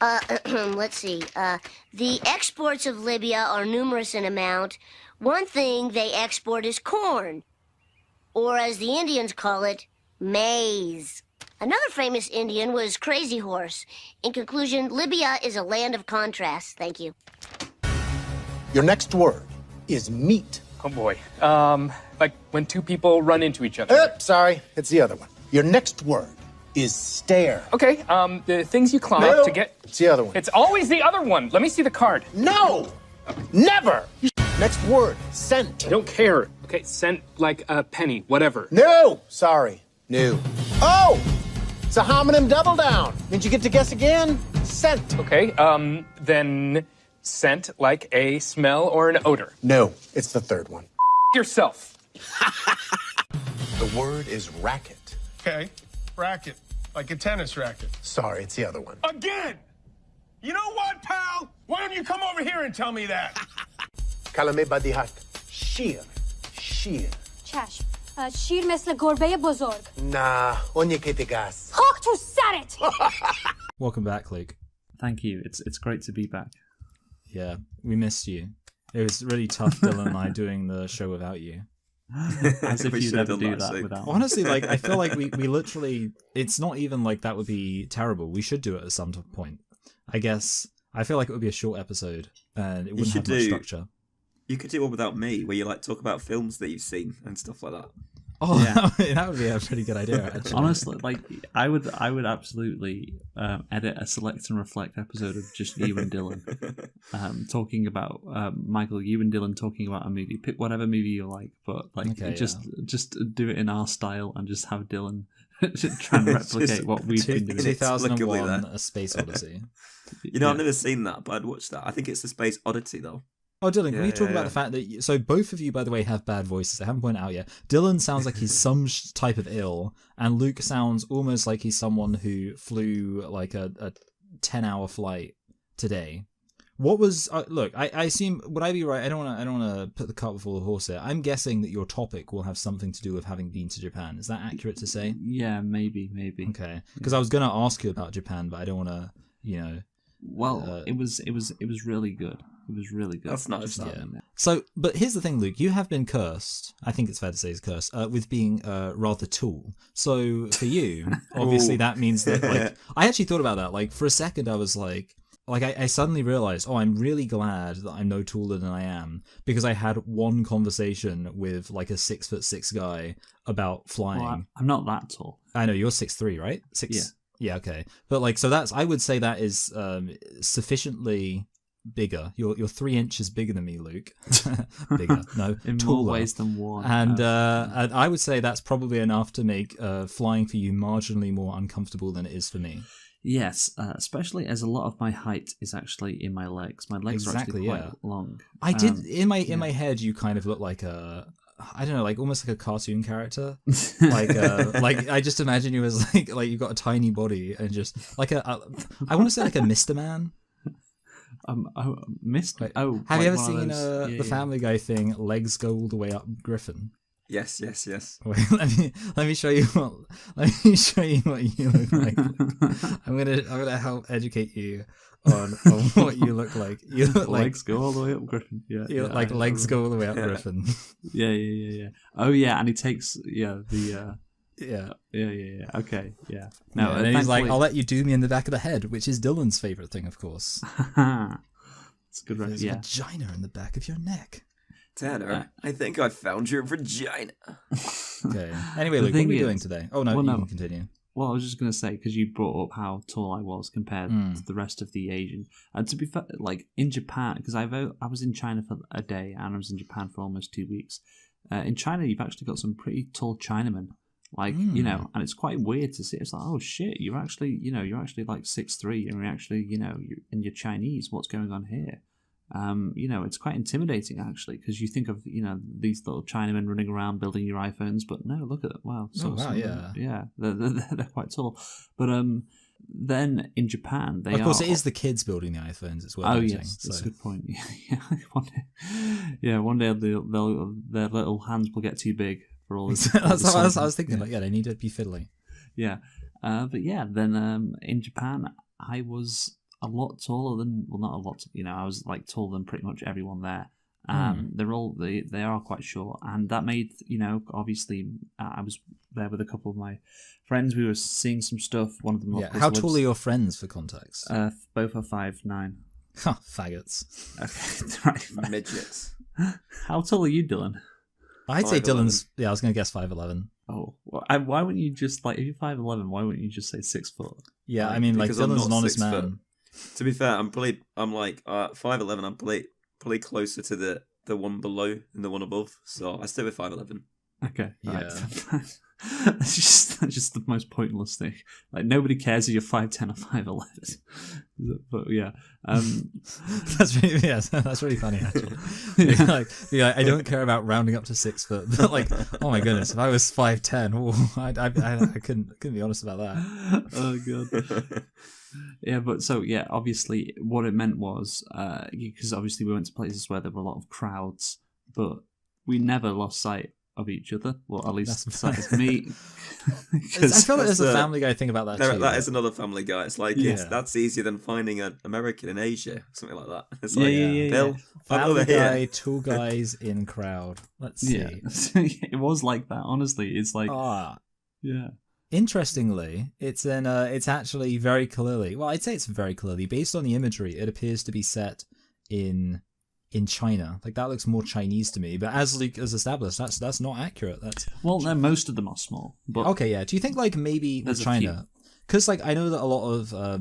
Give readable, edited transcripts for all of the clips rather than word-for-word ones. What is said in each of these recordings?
Let's see. The exports of Libya are numerous in amount. One thing they export is corn, or as the Indians call it, maize. Another famous Indian was Crazy Horse. In conclusion, Libya is a land of contrasts. Thank you. Your next word is meat. Oh boy. Like when two people run into each other. Sorry, it's the other one. Your next word is stare. Okay, the things you climb up to get... It's the other one. It's always the other one. Let me see the card. No! Never! Next word, scent. I don't care. Okay, scent like a penny, whatever. No! Sorry. New. Oh! It's a homonym double down. Means you get to guess again. Scent. Okay, then scent like a smell or an odor. No, it's the third one. Yourself. The word is racket. Okay, racket. Like a tennis racket. Sorry, it's the other one. Again! You know what, pal? Why don't you come over here and tell me that? Kalame badihat. Sheer. Sheer. چشم شیر مثل گربه بزرگ Nah, onye gas. خاک تو سرت Welcome back, Luke. Thank you. It's great to be back. Yeah, we missed you. It was really tough, Dylan and I, doing the show without you. As if We you'd should have ever done do that that soon. without. Honestly, like, I feel like we literally... It's not even like that would be terrible. We should do it at some point. I guess... I feel like it would be a short episode, and it wouldn't have much structure. You could do one without me, where you like talk about films that you've seen and stuff like that. Oh, Yeah. that would be a pretty good idea, actually. Honestly, like I would absolutely edit a select and reflect episode of just you and Dylan talking about Michael, you and Dylan talking about a movie. Pick whatever movie you like, but like Okay, just do it in our style and just have Dylan try and replicate what we've been doing. 2001, A Space Odyssey. You know, I've never seen that, but I'd watch that. I think it's the Space Oddity, though. Oh, Dylan, can we talk yeah. about the fact that... So both of you, by the way, have bad voices. I haven't pointed out yet. Dylan sounds like he's some type of ill, and Luke sounds almost like he's someone who flew like a 10-hour flight today. What was... look, I assume... Would I be right? I don't want to put the cart before the horse here. I'm guessing that your topic will have something to do with having been to Japan. Is that accurate to say? Yeah, maybe. Okay. Because I was going to ask you about Japan, but I don't want to, you know... Well, it was really good. It was really good. That's nice. Just Yeah. So, but here's the thing, Luke. You have been cursed. I think it's fair to say it's cursed with being rather tall. So for you, obviously that means that. Like, I actually thought about that. Like for a second, I was like I suddenly realized, oh, I'm really glad that I'm no taller than I am because I had one conversation with like a 6'6" guy about flying. Well, I'm not that tall. I know you're 6'3", right? Yeah, okay. But like, so I would say that is sufficiently bigger. You're 3 inches bigger than me, Luke. Bigger, no, In taller. more ways than one. And I would say that's probably enough to make flying for you marginally more uncomfortable than it is for me. Yes, especially as a lot of my height is actually in my legs. My legs are actually quite long. I did in my head. You kind of look like a. I don't know, like almost like a cartoon character. Like I just imagine you as like you've got a tiny body and just like I want to say like a Mr. Man. Mr. Have you ever seen the Family Guy thing? Legs go all the way up, Griffin. Yes. Wait, let me show you what you look like. I'm gonna help educate you on what you look like. You look like legs go all the way up, Griffin. Yeah, you look like legs go all the way up, Griffin. Yeah. Oh yeah, and he takes Yeah. Okay, yeah. No, and then he's like, "I'll let you do me in the back of the head," which is Dylan's favorite thing, of course. It's a good reference. There's a vagina in the back of your neck. Tanner, I think I found your vagina. Okay. Anyway, Luke, what are we doing today? Oh no, you can continue. Well, I was just going to say, because you brought up how tall I was compared to the rest of the Asian. And to be fair, like in Japan, because I was in China for a day and I was in Japan for almost 2 weeks. In China, you've actually got some pretty tall Chinamen. Like, you know, and it's quite weird to see. It's like, oh shit, you're actually like 6'3", and you're actually, and you're Chinese. What's going on here? It's quite intimidating actually, because you think of these little Chinamen running around building your iPhones, but no, look at that! Wow, they're quite tall. But then in Japan, of course, it is the kids building the iPhones as well. Oh yes, that's a good point. One day their little hands will get too big for all this. That's what I was thinking. Yeah. Like, they need to be fiddly. Yeah, but yeah, then in Japan, I was a lot taller than, well, not a lot, I was like taller than pretty much everyone there. They are quite short, and that made, obviously I was there with a couple of my friends. We were seeing some stuff. One of them, Yeah. How tall are your friends, for context? Both are 5'9". Faggots. Okay, right. Midgets. How tall are you, Dylan? I'd say 5'11". Dylan's. Yeah, I was gonna guess 5'11". Oh, well, why wouldn't you just if you're 5'11", why wouldn't you just say 6 foot? Yeah, I mean, like Because I'm Dylan's an not honest 6 man. foot. To be fair, I'm like 5'11". I'm probably closer to the one below than the one above. So I stay with 5'11". Okay, right. Yeah. that's just the most pointless thing. Like, nobody cares if you're 5'10" or 5'11". But yeah, That's really funny actually. Yeah. I don't care about rounding up to 6 foot, but like, oh my goodness, if I was 5'10", I couldn't be honest about that. Oh god. Yeah, but so yeah, obviously what it meant was because obviously we went to places where there were a lot of crowds, but we never lost sight of each other. Well, at least besides me. I feel like there's a Family Guy thing about that too. That is another Family Guy. It's like that's easier than finding an American in Asia, something like that. It's like, Bill, I'm Family over Guy, here. two guys in crowd. Let's see. Yeah, it was like that. Honestly, it's like yeah. Interestingly, it's actually very clearly. Well, I'd say it's very clearly based on the imagery. It appears to be set in China. Like, that looks more Chinese to me. But as Luke has established, that's not accurate. Well, no, most of them are small. But okay, yeah. Do you think like maybe with China? Because like I know that a lot of I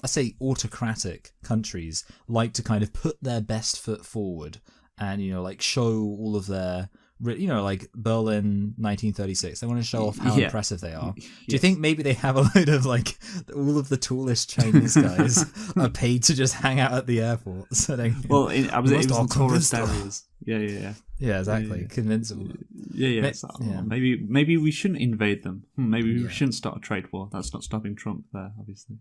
say autocratic countries like to kind of put their best foot forward and like show all of their. Like Berlin 1936, they want to show off how impressive they are. Do you think maybe they have a load of like all of the tallest Chinese guys are paid to just hang out at the airport? So it was in tourist areas. Yeah, exactly. Yeah. Convincible. Yeah. Maybe we shouldn't invade them. Maybe we shouldn't start a trade war. That's not stopping Trump there, obviously.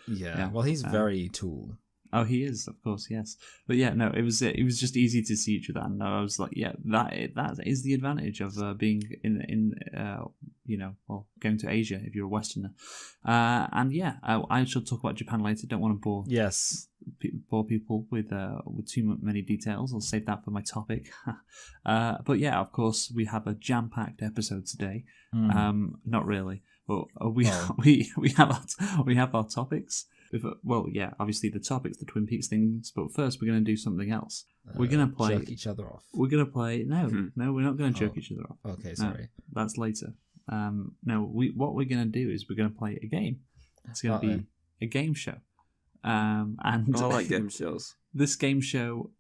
Yeah. Well, he's very tall. Oh, he is, of course, yes. But yeah, no, it was just easy to see each other, and I was like, yeah, that is the advantage of being going to Asia if you're a Westerner. And yeah, I shall talk about Japan later. Don't want to bore people with too many details. I'll save that for my topic. But yeah, of course, we have a jam-packed episode today. Not really, but we have our topics. Well, yeah, obviously the topics, the Twin Peaks things, but first we're going to do something else. We're going to play... Jerk each other off. We're going to play... No, we're not going to jerk each other off. Okay, sorry. No, that's later. What we're going to do is we're going to play a game. It's going to be a game show. And I like game shows. This game show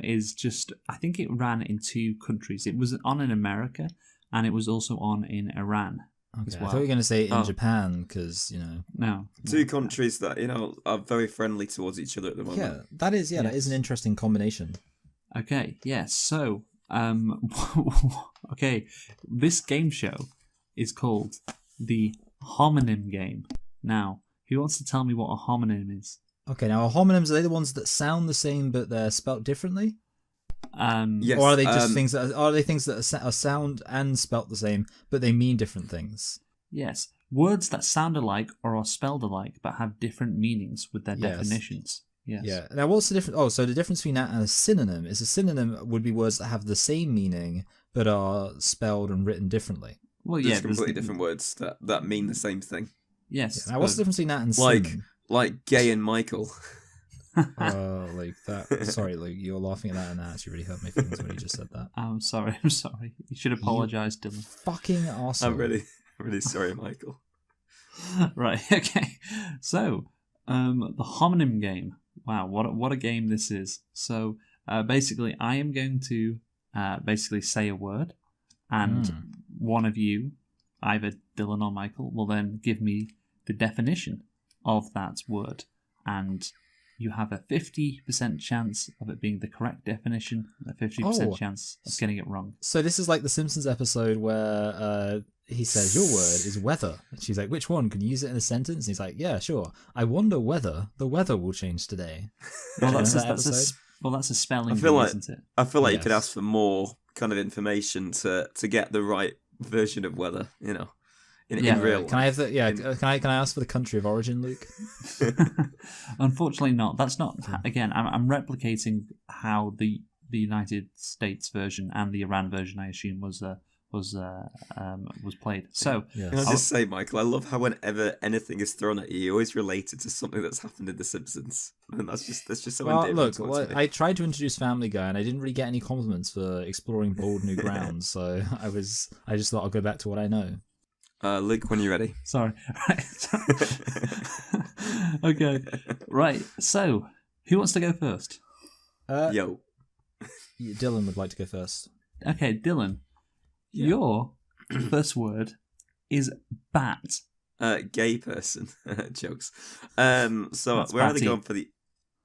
is just... I think it ran in 2 countries. It was on in America, and it was also on in Iran. Okay. Well. I thought you were going to say in Japan because, No. 2 countries that, are very friendly towards each other at the moment. Yeah, that is an interesting combination. Okay, yes. So, okay, this game show is called the Homonym game. Now, who wants to tell me what a homonym is? Okay, now, homonyms, are they the ones that sound the same but they're spelt differently? Yes, or are they just things that are sound and spelt the same, but they mean different things? Yes, words that sound alike or are spelled alike, but have different meanings with their definitions. Yes. Yeah. Now, what's the difference? Oh, so the difference between that and a synonym is a synonym would be words that have the same meaning but are spelled and written differently. Well, Just completely different words that mean the same thing. Yes. Yeah. Now, what's the difference between that and synonym? Like gay and Michael. Like that. Sorry, Luke, you're laughing at that, and that actually really hurt my feelings when you just said that. I'm sorry. You should apologise, Dylan. Fucking arsehole. I'm really sorry, Michael. Right. Okay. So, the homonym game. Wow, what a game this is. So, basically, I am going to say a word, and one of you, either Dylan or Michael, will then give me the definition of that word, and you have a 50% chance of it being the correct definition, and a 50% chance of getting it wrong. So this is like the Simpsons episode where he says, your word is weather. And she's like, which one? Can you use it in a sentence? And he's like, yeah, sure. I wonder whether the weather will change today. Well, that's a spelling bee, isn't it? I feel like you could ask for more kind of information to get the right version of weather, in real life. Can I have the Can I ask for the country of origin, Luke? Unfortunately, not. That's not. Again, I'm replicating how the United States version and the Iran version, I assume, was played. So, Yes. Can I just say, Michael, I love how whenever anything is thrown at you, you always relate it to something that's happened in The Simpsons, and that's just so endearing. Look, I tried to introduce Family Guy, and I didn't really get any compliments for exploring bold new grounds. So I just thought I'll go back to what I know. Luke, when you're ready. Sorry. Right. Okay. Right. So, who wants to go first? Yo. Dylan would like to go first. Okay, Dylan. Your first word is bat. Gay person. Jokes. So That's we're either batty. going for the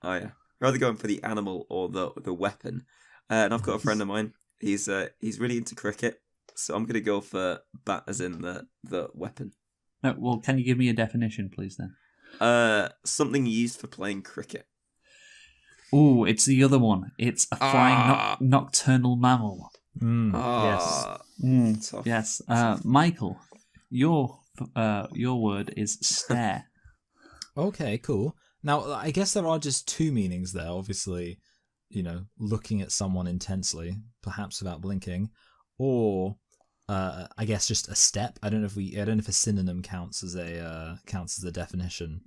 we're either going for the animal or the weapon. And I've got a friend of mine. He's really into cricket, so I'm gonna go for bat as in the weapon. No, well, can you give me a definition, please, then? Something used for playing cricket. Oh, it's the other one. It's a flying nocturnal mammal. Yes. Tough. Yes. Michael, your word is stare. Okay, cool. Now, I guess there are just two meanings there. Obviously, looking at someone intensely, perhaps without blinking, or I guess just a step. I don't know if a synonym counts as a definition.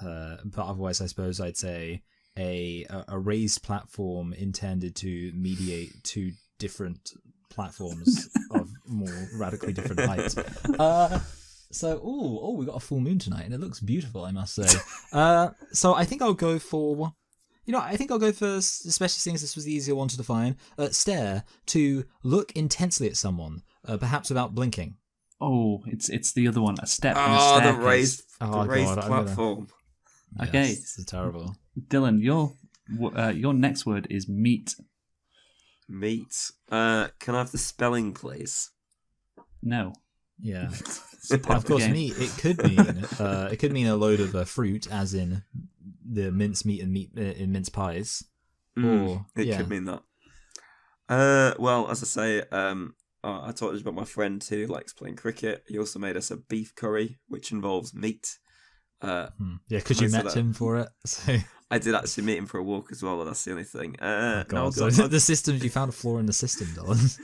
But otherwise, I suppose I'd say a raised platform intended to mediate two different platforms of more radically different heights. So we got a full moon tonight, and it looks beautiful, I must say. So I think I'll go for, especially seeing as this was the easier one to define, stare, to look intensely at someone, perhaps without blinking. Oh, it's the other one. A step in a staircase. The raised platform. Okay. Yes, this is terrible. Dylan, your next word is meat. Meat. Can I have the spelling, please? No. Yeah. It's part Of course, the game. meat. It could mean a load of fruit, as in the mince meat and meat in mince pies. Or It could mean that. Well, as I say, I talked about my friend who likes playing cricket. He also made us a beef curry, which involves meat. Yeah, because you met him for it. So. I did actually meet him for a walk as well, and that's the only thing. God, so the systems, you found a flaw in the system, Dylan.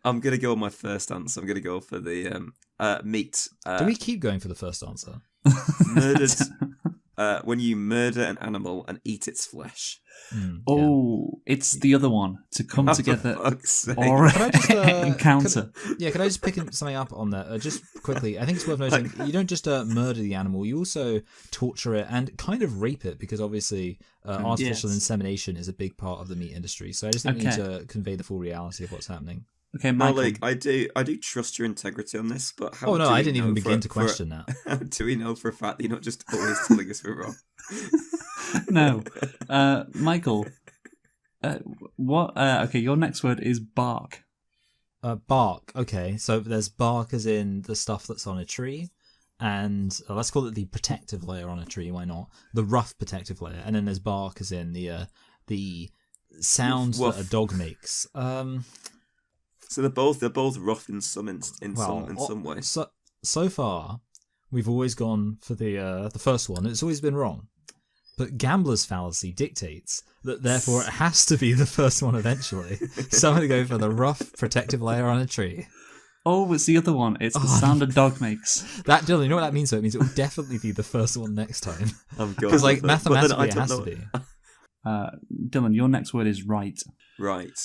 I'm going to go with my first answer. I'm going to go for the meat. Do we keep going for the first answer? Murdered. When you murder an animal and eat its flesh. It's the other one. To come together or Could I just, encounter. Could I just pick something up on that? Just quickly, I think it's worth noting, you don't just murder the animal, you also torture it and kind of rape it, because obviously artificial insemination is a big part of the meat industry. So I just think we need to convey the full reality of what's happening. Okay, Michael. Like, I do trust your integrity on this, but how? Oh no, do we I didn't even know begin to question that. How do we know for a fact that you're not just always telling us we're wrong? No, Michael. What? Okay, your next word is bark. Bark. Okay, so there's bark as in the stuff that's on a tree, and let's call it the protective layer on a tree. Why not? The rough protective layer, and then there's bark as in the sounds that a dog makes. So they're both rough in some some way. So far, we've always gone for the first one. It's always been wrong. But gambler's fallacy dictates that therefore it has to be the first one eventually. So I'm going to go for the rough protective layer on a tree. Oh, it's the other one. It's the sound a dog makes. That, Dylan, you know what that means? Though? It means it will definitely be the first one next time. Because mathematically it has to be. Dylan, your next word is right. Right.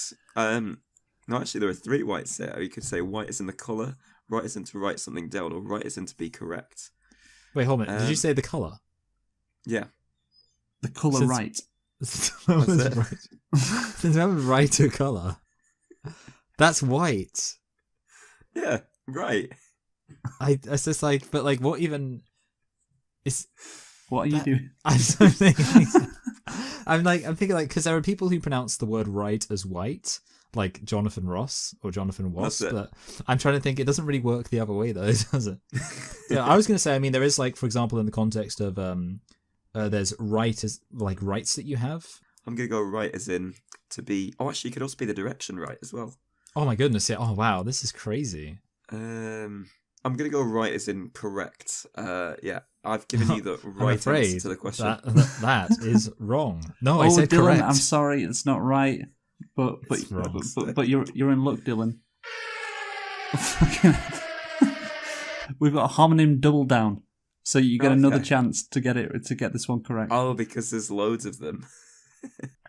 No, actually, there are three whites there. You could say white is in the colour, right is in to write something down, or right is in to be correct. Wait, hold on. Did you say the colour? Yeah. The colour right. Since when was right a colour? That's white. Yeah, right. It's just like, but like, what even? What are you doing? I'm thinking, because there are people who pronounce the word right as white, like Jonathan Ross or Jonathan Wass, but I'm trying to think, it doesn't really work the other way though, does it? Yeah, I was going to say, I mean, there is, like, for example, in the context of, there's right as, like, rights that you have. I'm going to go right as in to be, actually, it could also be the direction right as well. Oh my goodness, yeah, oh wow, this is crazy. I'm gonna go right as in correct. Yeah, I've given you the I'm right afraid answer to the question. that is wrong. No, I Oh, said Dylan, correct. I'm sorry, it's not right. But It's wrong. but you're in luck, Dylan. We've got a homonym double down, so you get another chance to get this one correct. Oh, because there's loads of them.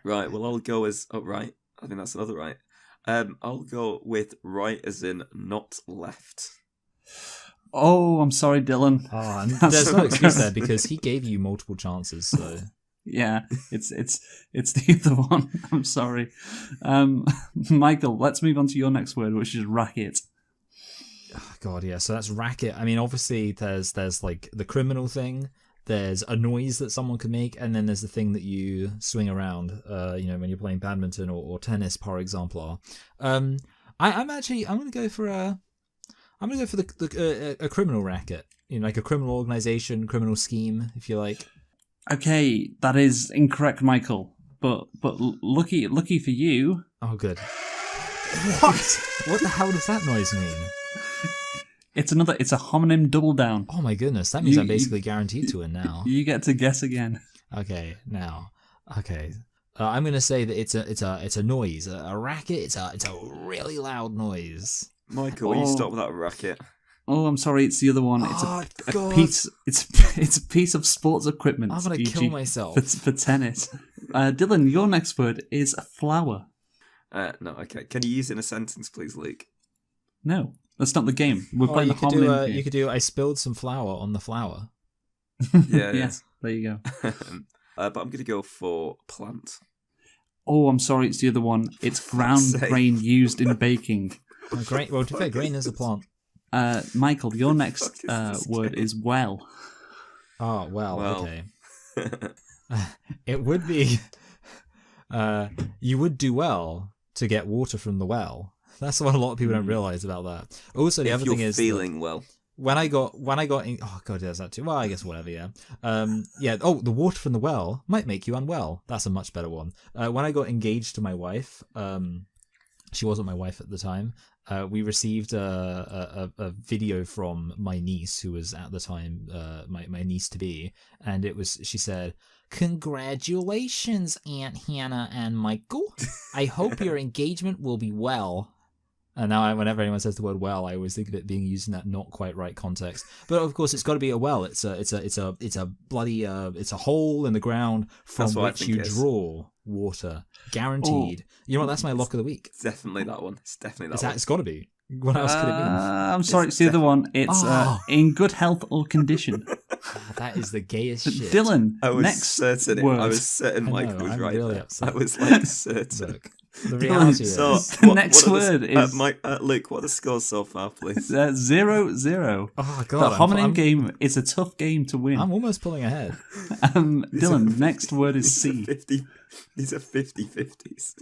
Right. Well, I'll go as right. I think that's another right. I'll go with right as in not left. Oh, I'm sorry, Dylan. Oh, and there's no excuse there because he gave you multiple chances. So Yeah, it's the other one. I'm sorry, Michael. Let's move on to your next word, which is racket. oh, God, yeah. So that's racket. I mean, obviously, there's like the criminal thing. There's a noise that someone can make, and then there's the thing that you swing around. When you're playing badminton or tennis, for example. I'm gonna go for a criminal racket. Like a criminal organization, criminal scheme, if you like. Okay, that is incorrect, Michael. But lucky for you. Oh, good. What? What the hell does that noise mean? It's a homonym double down. Oh my goodness, that means I'm basically guaranteed to win now. You get to guess again. Okay, now. Okay. I'm gonna say that it's a noise, a racket. It's a really loud noise. Michael, will you stop with that racket? Oh, I'm sorry, it's the other one. It's a piece. It's a piece of sports equipment. I'm gonna kill myself for tennis. Dylan, your next word is flower. No, okay. Can you use it in a sentence, please, Luke? No, that's not the game. We're playing the homonym game. You could do. I spilled some flour on the flower. Yeah. There you go. But I'm gonna go for plant. Oh, I'm sorry, it's the other one. It's ground grain used in baking. Grain. Well, to be fair, grain is a plant. Michael, your next word is well. Oh, well. Okay. It would be. You would do well to get water from the well. That's what a lot of people don't realize about that. Also, the other thing is feeling well. When I got in, oh god, there's that too. Well, I guess whatever. Yeah. Yeah. Oh, the water from the well might make you unwell. That's a much better one. When I got engaged to my wife, she wasn't my wife at the time. We received a video from my niece, who was at the time my niece to be, and she said, "Congratulations, Aunt Hannah and Michael. I hope your engagement will be well." And now, whenever anyone says the word "well," I always think of it being used in that not quite right context. But of course, it's got to be a well. It's a bloody it's a hole in the ground from which you draw water, guaranteed. Oh. You know what? That's my lock of the week. It's definitely that one. It's definitely that one. It's got to be. What else could it mean? I'm sorry, it's the other one. It's in good health or condition. That is the gayest shit. Dylan, I was next certain. word. I was certain Michael was right. Really upset. I was like certain. Look, the reality is. The next word is Luke, what are the scores so far, please? 0-0. Oh god, the homonym game is a tough game to win. I'm almost pulling ahead. Dylan, next word is C. These are 50-50s.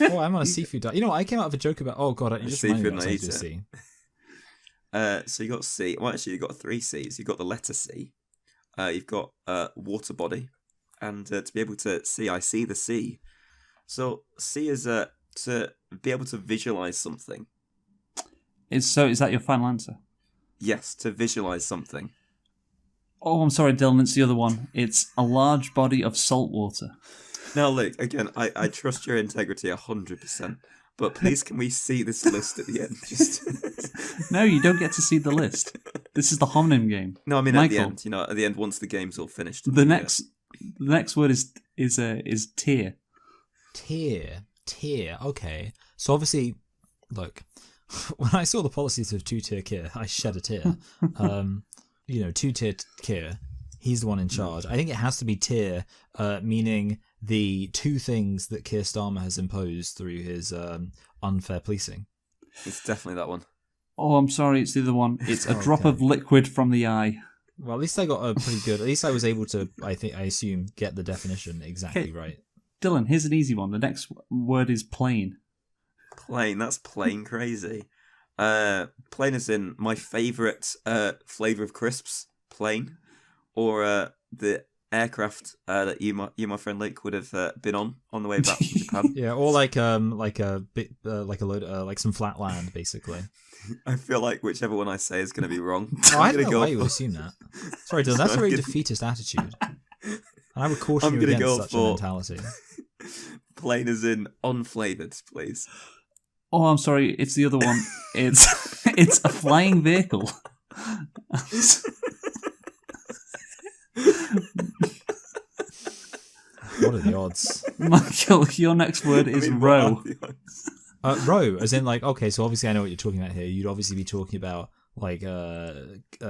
Oh, I'm on a seafood diet. You know what? I came out with a joke about. Oh god, you just reminded me what I was C. So you got C. Well, actually, you got 3 C's. You got the letter C. You've got water body, and to be able to see, I see the sea. So C is to be able to visualize something. Is that your final answer? Yes, to visualize something. Oh, I'm sorry, Dylan. It's the other one. It's a large body of salt water. Now, Luke, again, I trust your integrity 100%. But please, can we see this list at the end? Just No, you don't get to see the list. This is the homonym game. No, I mean Michael, at the end. At the end, once the game's all finished. The next word is tier. Tier. Okay. So obviously, look, when I saw the policies of 2-tier Keir, I shed a tear. 2-tier Keir, he's the one in charge. I think it has to be tier, meaning the 2 things that Keir Starmer has imposed through his unfair policing. It's definitely that one. Oh, I'm sorry, it's the other one. It's a drop of liquid from the eye. Well, at least I got a pretty good. At least I was able to. I assume get the definition exactly right. Dylan, here's an easy one. The next word is plain. Plain. That's plain crazy. Plain as in my favourite flavour of crisps. Plain, or the aircraft that you, my friend Luke, would have been on the way back from Japan. Yeah, or like a bit like a load like some flat land basically. I feel like whichever one I say is going to be wrong. Oh, I don't gonna know why you for- would assume that. Sorry, Dylan, that's a very defeatist attitude. And I would caution you gonna against go such for- a mentality. Plain as in unflavoured, please. Oh, I'm sorry. It's the other one. It's a flying vehicle. What are the odds? Michael, your next word is I mean, row. what are the odds? Row, as in like, okay, so obviously I know what you're talking about here. You'd obviously be talking about like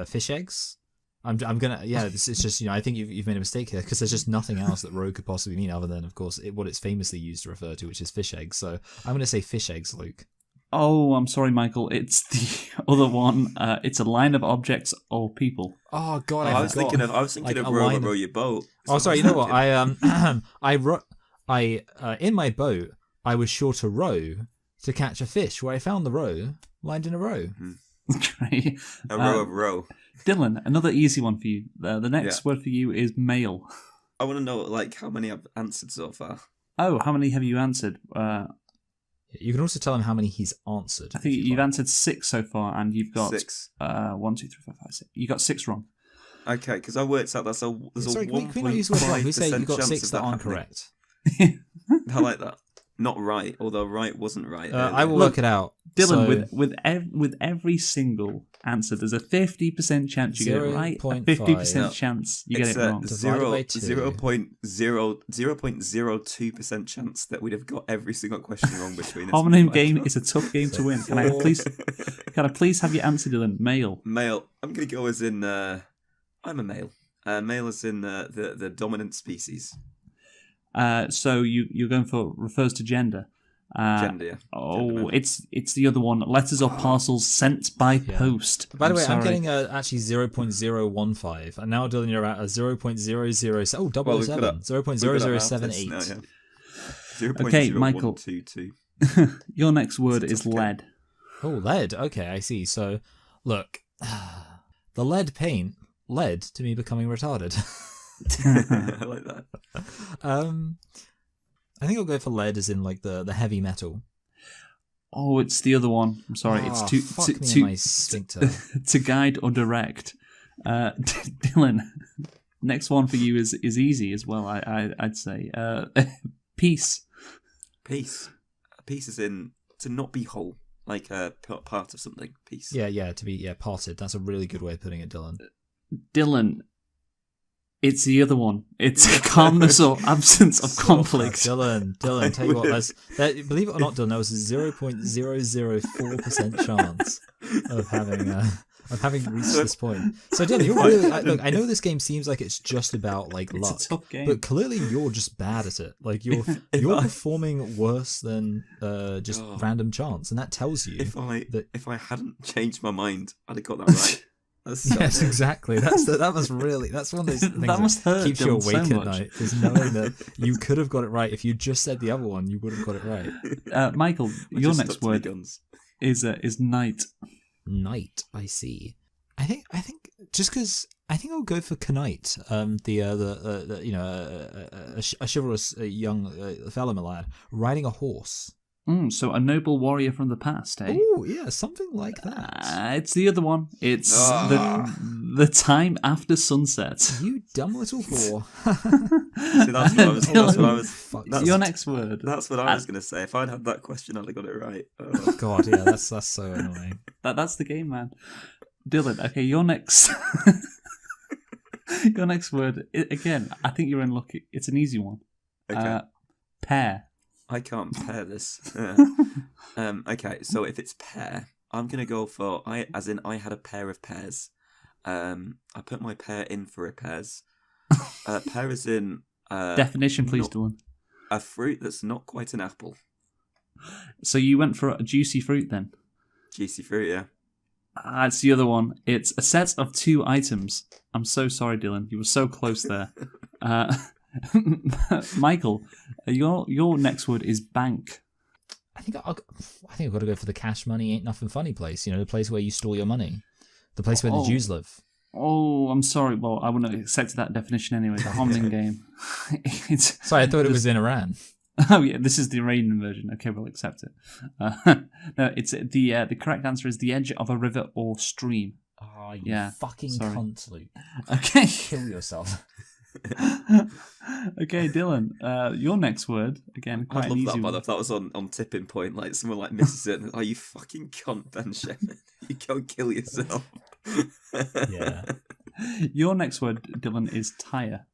fish eggs. I'm gonna this is just I think you've made a mistake here because there's just nothing else that row could possibly mean other than of course what it's famously used to refer to, which is fish eggs. So I'm gonna say fish eggs, Luke. Oh, I'm sorry, Michael. It's the other one. It's a line of objects or people. Oh God, I was thinking of like a row, line row your boat. Oh, sorry. You know what? I in my boat I was sure to row to catch a fish. Where I found the row lined in a row. Great. A row of row. Dylan, another easy one for you. The next Yeah. word for you is male. I want to know like how many I've answered so far. Oh, how many have you answered? You can also tell him how many he's answered. I think you've answered 6 so far, and you've got 6. 1, 2, 3, 4, 5, 6. You got 6 wrong. Okay, because I worked out there's a Sorry, can we 1.5% not use the word wrong? We say you got chance 6 of that aren't happening. correct. I like that. Not right, although right wasn't right. I will Look, work it out. Dylan, So, with every single answer, there's a 50% chance you get it right. A 0.5. 50% No. chance you get It's it a wrong. Divided by 2. 0.02% chance that we'd have got every single question wrong between us. Homonym game is a tough game to win. Can I please have your answer, Dylan? Male. Male. I'm gonna go as in. I'm a male. Male as in the dominant species. So you're going for refers to gender. Gender. Yeah. Oh, Gender. it's the other one. Letters or parcels sent by post. By the way, I'm sorry. getting actually 0.015, and now Dylan, you're at a 0.007. Oh, double Well, we've got 0.00078. We've got our Okay, Michael. 0.0122. Your next word is okay. lead. Oh, lead. Okay, I see. So, look, the lead paint led to me becoming retarded. I like that. I think I'll go for lead as in like the heavy metal. Oh, it's the other one. I'm sorry. It's to fuck me in my sphincter. to guide or direct. Dylan, next one for you is easy as well. I'd say peace. Peace. Peace is in to not be whole, like part of something. Peace. Yeah, to be parted. That's a really good way of putting it, Dylan. Dylan, it's the other one. It's calmness or absence of conflict. Dylan, tell you what, believe it or not, Dylan, there was a 0.004% chance of having reached this point. So Dylan, you're really look. I know this game seems like it's just about like luck, It's a tough game. but clearly you're just bad at it. Like you're performing worse than just random chance, and that tells you If I hadn't changed my mind, I'd have got that right. That's so yes, good. exactly. That's one of those things That must hurt keeps you Dylan so awake at much. night, is knowing that you could have got it right. If you just said the other one, you would have got it right. Michael, I your just next stuck to my word guns. is night. Night, I see. I think just because I think I'll go for Knight, a chivalrous young fellow, my lad, riding a horse. So a noble warrior from the past, eh? Oh yeah, something like that. It's the other one. It's the time after sunset. You dumb little whore. See, that's what I was. That's what I was. Fuck. That's, Your next word. that's what I was going to say. If I'd had that question, I'd have got it right. Oh. God, yeah, that's so annoying. That's the game, man. Dylan, okay, your next your next word again. I think you're in luck. It's an easy one. Okay. Pear. I can't pair this. Okay, so if it's pear, I'm gonna go for I had a pair of pears. I put my pear in for repairs. Pear is in Definition, please, Dylan. a fruit that's not quite an apple. So you went for a juicy fruit then? Juicy fruit, yeah. It's the other one. It's a set of 2 items. I'm so sorry, Dylan. You were so close there. Michael, your next word is bank. I think I've got to go for the cash money ain't nothing funny place. You know, the place where you store your money, the place where the Jews live. Oh, I'm sorry. Well, I wouldn't have accepted that definition anyway. The homonym game. It's Sorry, I thought it was in Iran. Oh yeah, this is the Iranian version. Okay, we'll accept it. No, it's the correct answer is the edge of a river or stream. Oh, you Yeah, fucking sorry. cunt, Luke. Okay. Kill yourself. Okay, Dylan. Your next word again. Quite I'd an love that, easy by one. the way, if that was on tipping point, like someone like misses it. And, oh, you fucking cunt, Ben Shepherd. You go kill yourself. Yeah. Your next word, Dylan, is tire.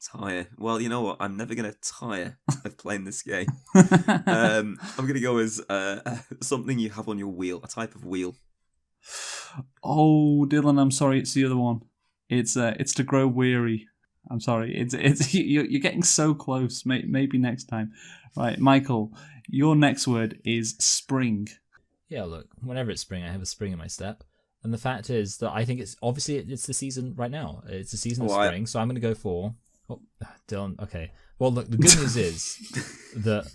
Tire. Well, you know what? I'm never going to tire of playing this game. I'm going to go as something you have on your wheel, a type of wheel. Oh, Dylan, I'm sorry. It's the other one. It's to grow weary. I'm sorry. It's you're getting so close. Maybe next time. Right, Michael. Your next word is spring. Yeah, look, whenever it's spring, I have a spring in my step. And the fact is that I think it's obviously it's the season right now. It's the season of spring, so I'm going to go for... Oh, Dylan, okay. Well, look, the good news is that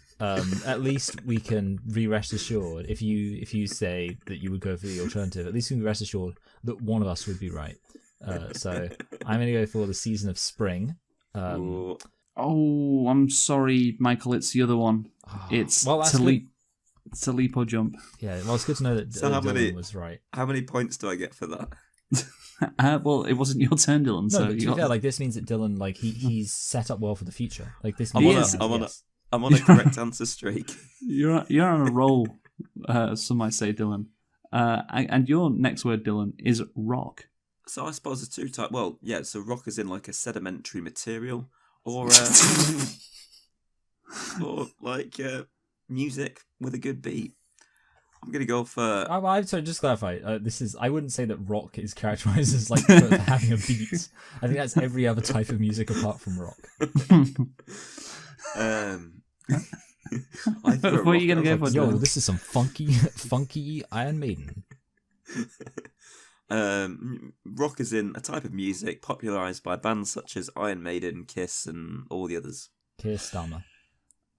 at least we can rest assured, if you say that you would go for the alternative, at least we can rest assured that one of us would be right. So I'm going to go for the season of spring. Ooh. Oh, I'm sorry, Michael. It's the other one. It's well, that's to good. leap. To leap or jump. Yeah, well, it's good to know that So Dylan was right. How many points do I get for that? Well, it wasn't your turn, Dylan. No, So but you to be got... fair, like this means that Dylan, like he's set up well for the future. Like this. I'm means on yes. a correct answer streak. You're on a roll. Some might say, Dylan. And your next word, Dylan, is rock. So I suppose the two type. Well, yeah. So rock is in like a sedimentary material, or or like music with a good beat. I'm gonna go for. I'm sorry, just clarify. I wouldn't say that rock is characterized as like for having a beat. I think that's every other type of music apart from rock. I threw a What are you rock gonna out go of for, Yo, Dylan? this is some funky Iron Maiden. Rock is in a type of music popularized by bands such as Iron Maiden, Kiss, and all the others. Keir Starmer.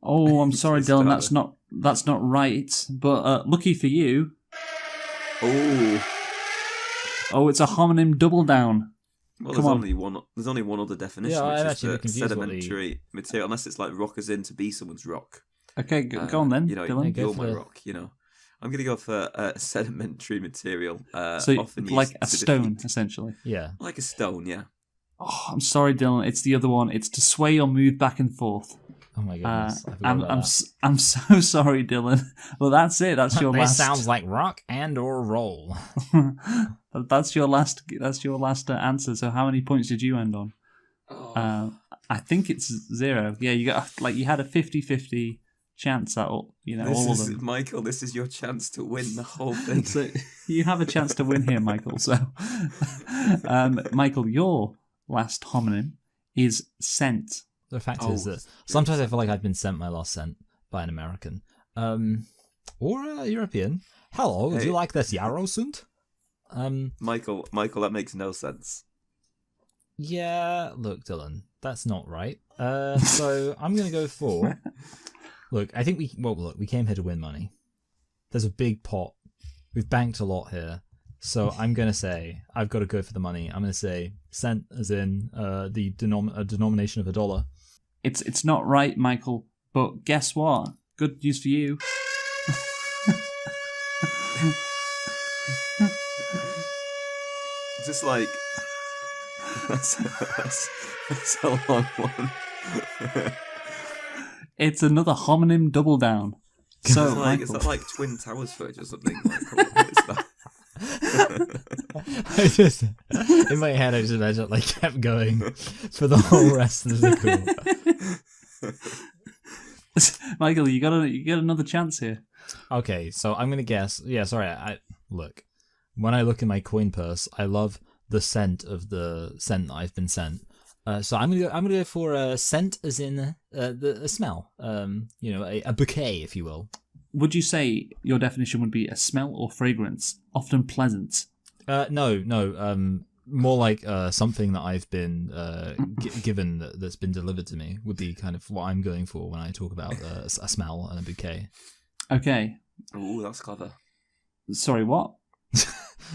Oh, I'm sorry, It's Dylan. Starmer. That's not right. But lucky for you. Oh, it's a homonym double down. well, Come on. There's only one other definition, Yeah, I'm which is actually a the bit confused what sedimentary material. Unless it's like rock as in to be someone's rock. Okay, go on then, You know, Dylan. go you're for my the- rock. You know, I'm gonna go for sedimentary material. So often like used a to stone, defeat- essentially. Yeah. like a stone. Yeah. Oh, I'm sorry, Dylan. It's the other one. It's to sway or move back and forth. Oh my goodness. I forgot I'm about that. I'm so sorry, Dylan. Well, that's it. That's your This last. sounds like rock and or roll. That's your last. That's your last answer. So, how many points did you end on? I think it's 0. Yeah, you got you had a 50-50 chance at all. You know, all of them. Michael. This is your chance to win the whole thing. So you have a chance to win here, Michael. So, Michael, your last homonym is scent. The fact is that sometimes I feel like I've been sent my last cent by an American. Or a European. Hello, do Hey. you like this yarrow sunt? Michael, that makes no sense. Yeah, look, Dylan, that's not right. So I'm going to go for... Look, I think we came here to win money. There's a big pot. We've banked a lot here. So I'm going to say, I've got to go for the money. I'm going to say cent as in the denomination of $1. It's not right, Michael. But guess what? Good news for you. Just like that's a long one. It's another homonym double down. So, It's like, is Michael, that like Twin Towers footage or something? Like, what is that? I just in my head I just imagine it, like kept going for the whole rest of the call. Michael, you get another chance here. Okay, so I'm gonna guess. Yeah, sorry. I look when I look in my coin purse, I love the scent of the scent that I've been sent. So I'm gonna go for a scent as in the smell. You know, a bouquet, if you will. Would you say your definition would be a smell or fragrance, often pleasant? No. More like something that I've been given that's been delivered to me would be kind of what I'm going for when I talk about a smell and a bouquet. Okay. Ooh, that's clever. Sorry, what?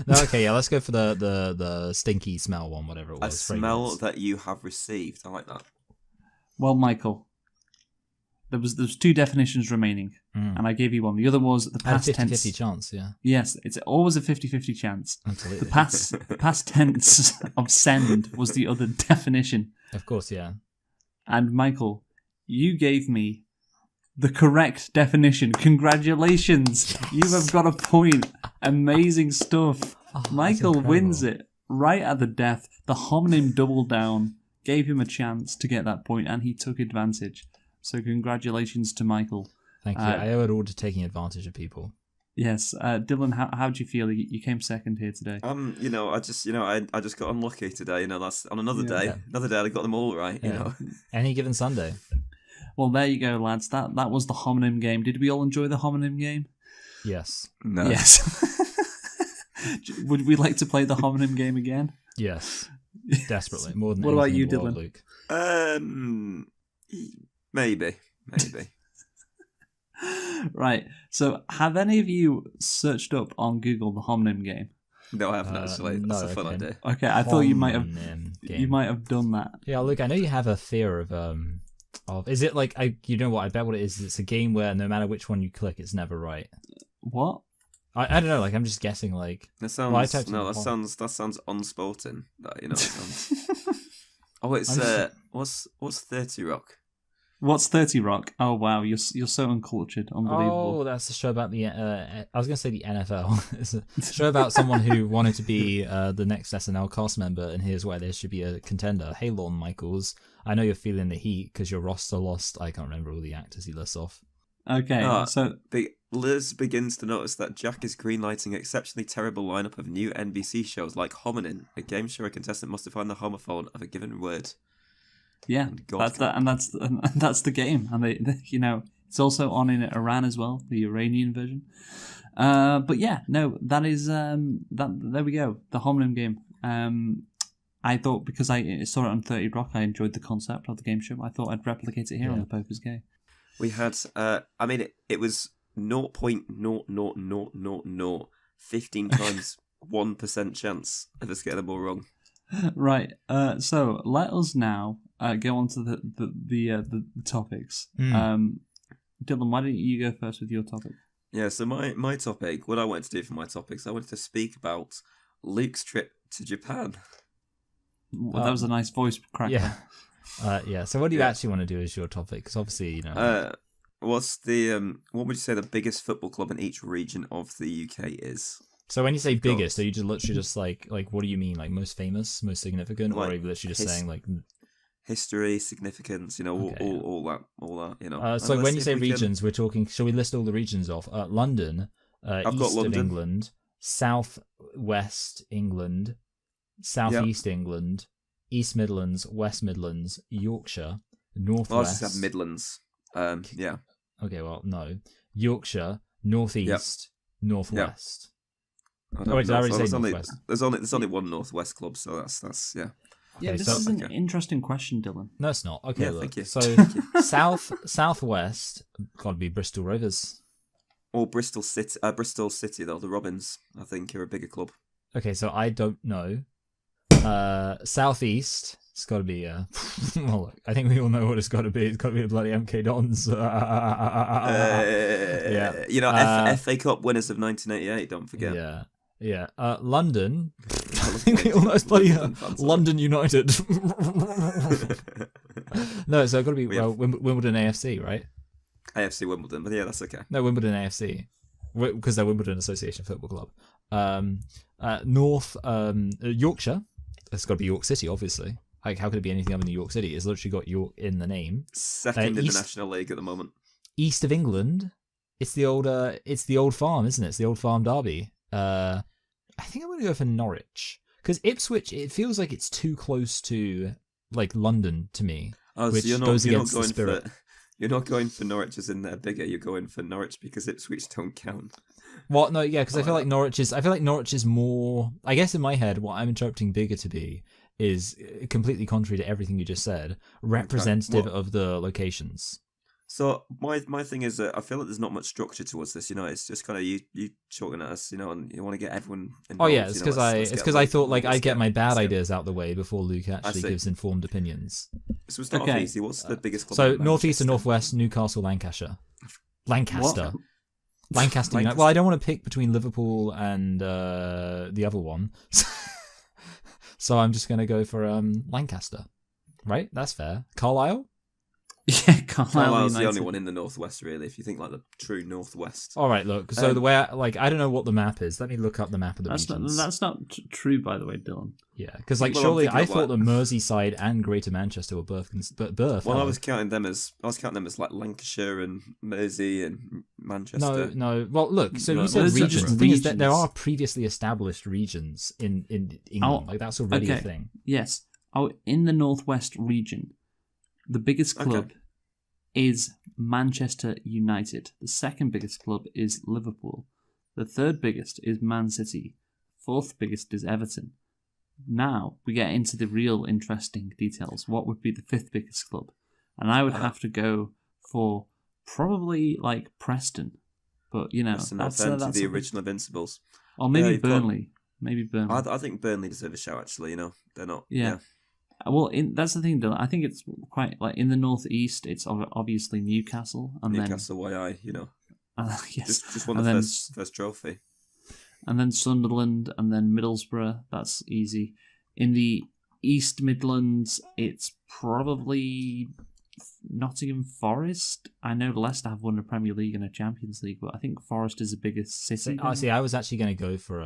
No, okay, yeah, let's go for the stinky smell one, whatever it was. A smell fragrance. that you have received. I like that. Well, Michael, there's two definitions remaining, and I gave you one. The other was the And a past 50-50 tense. chance, yeah. Yes, it's always a 50-50 chance. Absolutely. The past tense of send was the other definition. Of course, yeah. And Michael, you gave me the correct definition. Congratulations! You have got a point. Amazing stuff. Michael incredible. wins it right at the death. The homonym doubled down, gave him a chance to get that point, and he took advantage. So congratulations to Michael. Thank you. I owe it all to taking advantage of people. Yes, Dylan, how do you feel? You came second here today. I just got unlucky today. That's on another day. Yeah. Another day I got them all right. Yeah. Any given Sunday. Well, there you go, lads. That was the homonym game. Did we all enjoy the homonym game? Yes. No. Yes. Would we like to play the homonym game again? Yes. Desperately. More than What about anything you, in the world, Dylan? Luke. Maybe. Right. So, have any of you searched up on Google the homonym game? No, I haven't actually. That's no, a fun okay. idea. Okay, I thought you might have. Homonym You game. might have done that. Yeah, Luke, I know you have a fear of is it like you know what I bet what it is? It's a game where no matter which one you click, it's never right. What? I don't know. Like I'm just guessing. Like That sounds Well, I typed in that home. sounds unsporting. That sounds. Oh, it's what's 30 Rock? What's 30 Rock? Oh wow, you're so uncultured. Unbelievable. Oh, that's a show about the. I was gonna say the NFL. It's a show about someone who wanted to be the next SNL cast member, and here's why there should be a contender. Hey, Lorne Michaels, I know you're feeling the heat because your roster lost. I can't remember all the actors he lists off. Okay, so Liz begins to notice that Jack is greenlighting an exceptionally terrible lineup of new NBC shows like Homonym, a game show where a contestant must define the homophone of a given word. yeah, God. that's the game, and they it's also on in Iran as well, the Iranian version. But yeah, no, that is that. There we go, the homonym game. I thought because I saw it on 30 Rock, I enjoyed the concept of the game show. I thought I'd replicate it here on the Poker's Game. We had, it was 0.00000 15 times 1% chance of us getting the ball wrong. Right. So let us now go on to the topics. Dylan, why don't you go first with your topic? Yeah. So my topic, what I wanted to do for my topics, I wanted to speak about Luke's trip to Japan. Well, that was a nice voice crack. Yeah. Yeah. So what do you actually want to do as your topic? Because obviously, What's the what would you say the biggest football club in each region of the UK is? So when you say biggest, are you just literally just like what do you mean? Like most famous, most significant, or Like are you literally just saying like history, significance, Okay. all that, So And when let's you see say if we can- regions, we're talking. Shall we list all the regions off? London, I've east got of London. England, south west England, southeast England, East Midlands, West Midlands, Yorkshire, Well, I was northwest. just have Midlands. Yeah. Okay, well no, Yorkshire, northeast, northwest. I Oh, wait, did I already say there's only, northwest? there's only one northwest club, so that's yeah. Yeah, Okay, this so- is an interesting question, Dylan. No, it's not. Okay, Yeah, look. thank you. So southwest, got to be Bristol Rovers. Or Bristol City though. The Robins, I think, are a bigger club. Okay, so I don't know. Southeast, it's got to be. Well, look, I think we all know what it's got to be. It's got to be the bloody MK Dons. Yeah. FA Cup winners of 1988. Don't forget. Yeah. London. I think we all know it's bloody London United. No, so it's got to be Wimbledon AFC, right? AFC Wimbledon, but yeah, that's okay. No, Wimbledon AFC, because they're Wimbledon Association Football Club. North Yorkshire. It's got to be York City, obviously. Like, how could it be anything other than York City? It's literally got York in the name. Second in the East- National League at the moment. East of England, it's the old farm, isn't it? It's the old farm derby. I think I'm going to go for Norwich because Ipswich. It feels like it's too close to like London to me, which goes against the spirit. You're not going for Norwich as in they're bigger. You're going for Norwich because Ipswich don't count. Well, no, yeah, because I feel like Norwich is more. I guess in my head, what I'm interpreting bigger to be is completely contrary to everything you just said, representative of the locations. So my thing is that I feel like there's not much structure towards this. It's just kind of you shouting at us, and you want to get everyone involved. Oh yeah, it's because I thought like I'd get my bad let's ideas out the way before Luke actually see. gives informed opinions. So start off easy. What's the biggest club? So in northeast and Manchester? northwest, Newcastle, Lancaster. Lancaster Lancaster. United. Well, I don't want to pick between Liverpool and the other one, so I'm just gonna go for Lancaster. Right, that's fair. Carlisle. Yeah, Carlisle's the only one in the northwest, really. If you think like the true northwest. All right, look. So the way I don't know what the map is. Let me look up the map of the regions. That's not true, by the way, Dylan. Yeah, because like Well, surely I'm thinking I of, thought like- that Merseyside and Greater Manchester were both. Well, I was counting them as like Lancashire and Mersey and Manchester. No. Well, look. So No, you said those are regions. just The thing is that there regions. are previously established regions in England. Like that's already a thing. Yes. Oh, in the northwest region, the biggest club is Manchester United. The second biggest club is Liverpool. The third biggest is Man City. Fourth biggest is Everton. Now we get into the real interesting details. What would be the fifth biggest club? And I would have to go for probably like Preston. But That's the original Invincibles. Or maybe you've got- Burnley. Maybe Burnley. I think Burnley deserve a shout. Actually, they're not. Yeah. Well, that's the thing, Dylan. I think it's quite like in the northeast. It's obviously Newcastle, and Newcastle, YI, yes, just won and the then, first trophy. and then Sunderland, and then Middlesbrough. That's easy. In the East Midlands, it's probably Nottingham Forest. I know Leicester have won a Premier League and a Champions League, but I think Forest is the biggest city. See, I was actually going to go for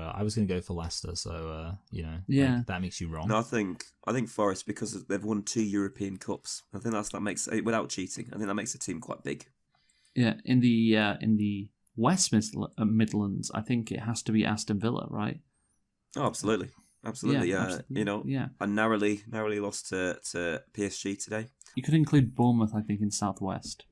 Leicester. So Yeah. like, that makes you wrong. No, I think Forest, because they've won 2 European Cups. I think that makes, without cheating, I think that makes the team quite big. Yeah, in the West Midlands, I think it has to be Aston Villa, right? Oh, absolutely. Absolutely, Yeah, yeah. absolutely. Yeah. I narrowly lost to PSG today. You could include Bournemouth, I think, in Southwest.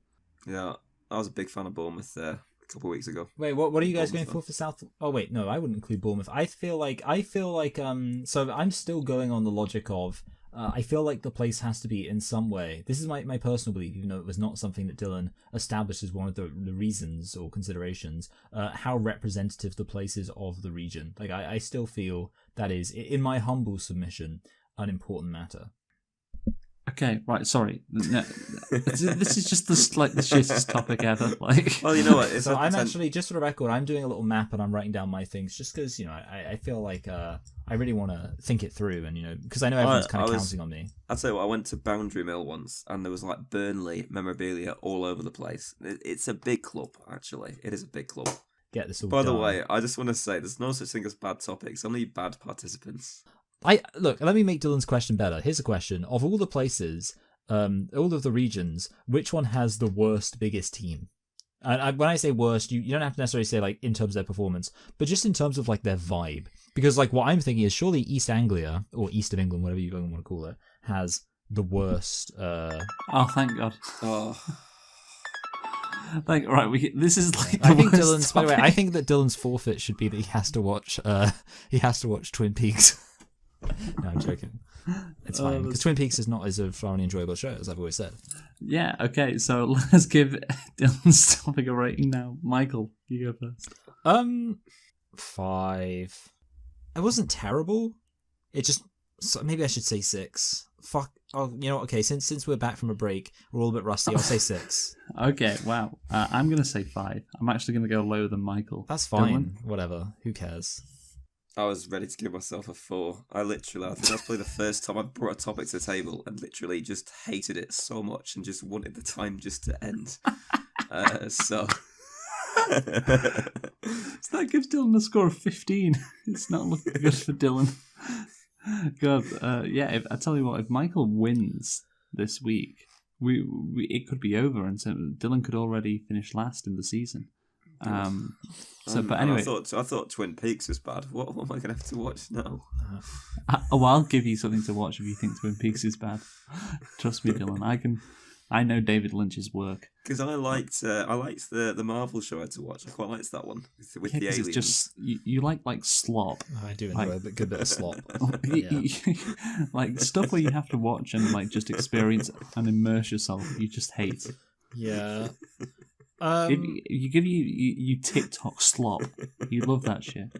Yeah, I was a big fan of Bournemouth a couple of weeks ago. Wait, what are you guys going Bournemouth for South? Oh wait, no, I wouldn't include Bournemouth. I feel like so I'm still going on the logic of I feel like the place has to be in some way. This is my personal belief, even though it was not something that Dylan established as one of the reasons or considerations. How representative the place is of the region. Like I still feel that is, in my humble submission, an important matter. Okay, right. Sorry, no, this is just the shittest topic ever. Like, Well, you know what? It's So a I'm poten- actually, just for the record, I'm doing a little map and I'm writing down my things just because, I feel like I really want to think it through and, because I know everyone's kind of counting on me. I'll tell you what, I went to Boundary Mill once and there was like Burnley memorabilia all over the place. It's a big club, actually. It is a big club. Get this all By the done. way, I just want to say there's no such thing as bad topics, only bad participants. Look, let me make Dylan's question better. Here's a question. Of all the places, all of the regions, which one has the worst, biggest team? And when I say worst, you don't have to necessarily say like in terms of their performance, but just in terms of like their vibe. Because like what I'm thinking is surely East Anglia, or East of England, whatever you want to call it, has the worst. oh, thank God. Oh, Like, right, this is like. I think the Dylan's. worst By the way, I topic. think that Dylan's forfeit should be that he has to watch. He has to watch Twin Peaks. No, I'm joking. It's fine because Twin Peaks is not as a fun and enjoyable show as I've always said. Yeah. Okay. So let's give Dylan's topic a rating now. Michael, you go first. 5. It wasn't terrible. It just maybe I should say 6. Fuck. Oh, you know. Okay, since we're back from a break, we're all a bit rusty. I'll say 6. Okay. Wow. I'm gonna say 5. I'm actually gonna go lower than Michael. That's fine. Dylan? Whatever. Who cares? I was ready to give myself a 4. I think that's probably the first time I brought a topic to the table and literally just hated it so much and just wanted the time just to end. So that gives Dylan a score of 15. It's not looking good for Dylan. God, yeah. I tell you what, if Michael wins this week, we it could be over, and so Dylan could already finish last in the season. But anyway, I thought Twin Peaks was bad. What am I gonna have to watch now? I'll give you something to watch if you think Twin Peaks is bad. Trust me, Dylan. I know David Lynch's work. Because I liked the Marvel show I had to watch. I quite liked that one with the aliens. It's just you like slop. I do enjoy a good bit of slop. Like stuff where you have to watch and like just experience and immerse yourself. You just hate. Yeah. You TikTok slop. You love that shit.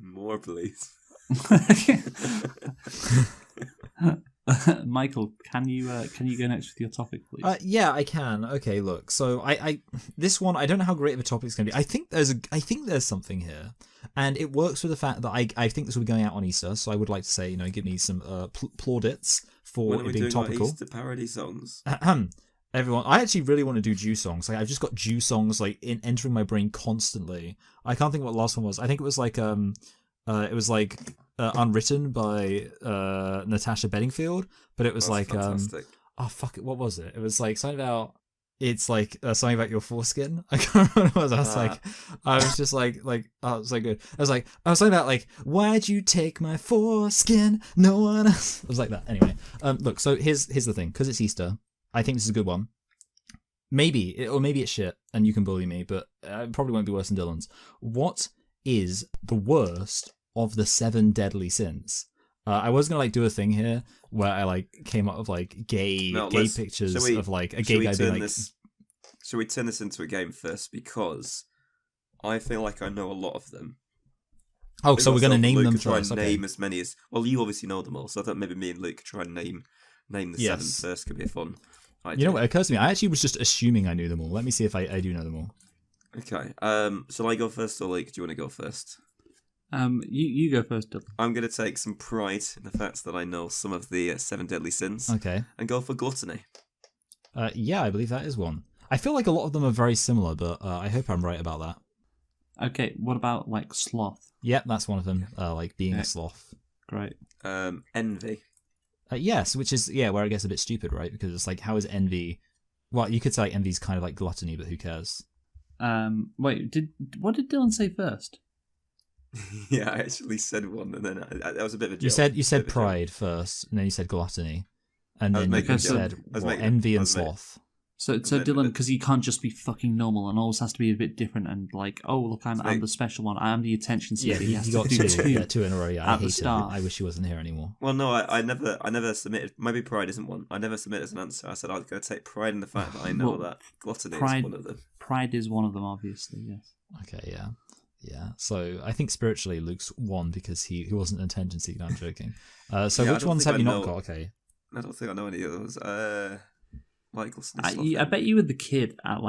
More, please. Michael, can you go next with your topic, please? Yeah, I can. Okay, look. So I this one, I don't know how great of a topic it's going to be. I think there's something here, and it works with the fact that I think this will be going out on Easter. So I would like to say, give me some plaudits for When are it we being doing topical. our Easter parody songs? Everyone, I actually really want to do Jew songs. Like I've just got Jew songs like entering my brain constantly. I can't think what the last one was. I think it was like Unwritten by Natasha Bedingfield, but it was That's fantastic. oh fuck it, what was it? It was like something about something about your foreskin. I can't remember what it was. I was just like oh, it's so good. I was something about like, why'd you take my foreskin? No one else. It was like that. Anyway, look. So here's the thing, because it's Easter. I think this is a good one. Maybe it's shit, and you can bully me, but it probably won't be worse than Dylan's. What is the worst of the 7 deadly sins? I was gonna do a thing here where I came up with gay pictures of a gay guy being like. Should we turn this into a game first? Because I feel like I know a lot of them. Oh, so we're gonna name them try first. and Okay. name as many as. Well, you obviously know them all, so I thought maybe me and Luke could try and name the 7 first. Could be a fun idea. You know what occurs to me? I actually was just assuming I knew them all. Let me see if I do know them all. Okay. Shall I go first, or Luke? Do you want to go first? You go first, Dylan. I'm going to take some pride in the fact that I know some of the 7 deadly sins. Okay. And go for gluttony. Yeah, I believe that is one. I feel like a lot of them are very similar, but I hope I'm right about that. Okay, what about sloth? Yep, that's one of them. Being a sloth. Great. Envy. Yes, which is where it gets a bit stupid, right? Because it's like, how is envy? Well, you could say envy's kind of like gluttony, but who cares? Wait, what did Dylan say first? Yeah, I actually said one, and then that was a bit of a joke. You said pride first, and then you said gluttony, and then you said envy and sloth. So Dylan, because he can't just be fucking normal and always has to be a bit different and oh look, I'm the special one. I'm the attention seeker. Yeah, he got two in a row. Yeah, I hate him. I wish he wasn't here anymore. Well, no, I never submitted. Maybe pride isn't one. I never submitted as an answer. I said I was going to take pride in the fact that I know that gluttony is one of them. Pride is one of them, obviously. Yes. Okay. Yeah. So I think spiritually Luke's won because he wasn't an attention seeker. I'm joking. So which ones have you not got? Okay. I don't think I know any of those. I bet you were the kid at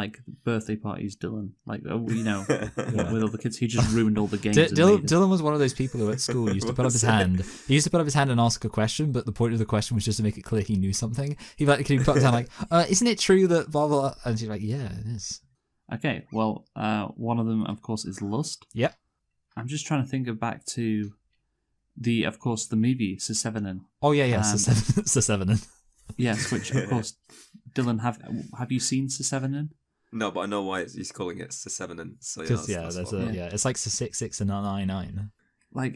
birthday parties, Dylan. With all the kids who just ruined all the games. Dylan was one of those people who at school used to put up his hand. He used to put up his hand and ask a question, but the point of the question was just to make it clear he knew something. He put his hand isn't it true that blah blah? And she's like, yeah, it is. Okay, well, one of them, of course, is lust. Yep. I'm just trying to think back to the movie Sesevenin. Oh yeah, Sesevenin. Yes, which of course, Dylan, have you seen Sesevenin? No, but I know why he's calling it Sesevenin. So it's like 6 and 9.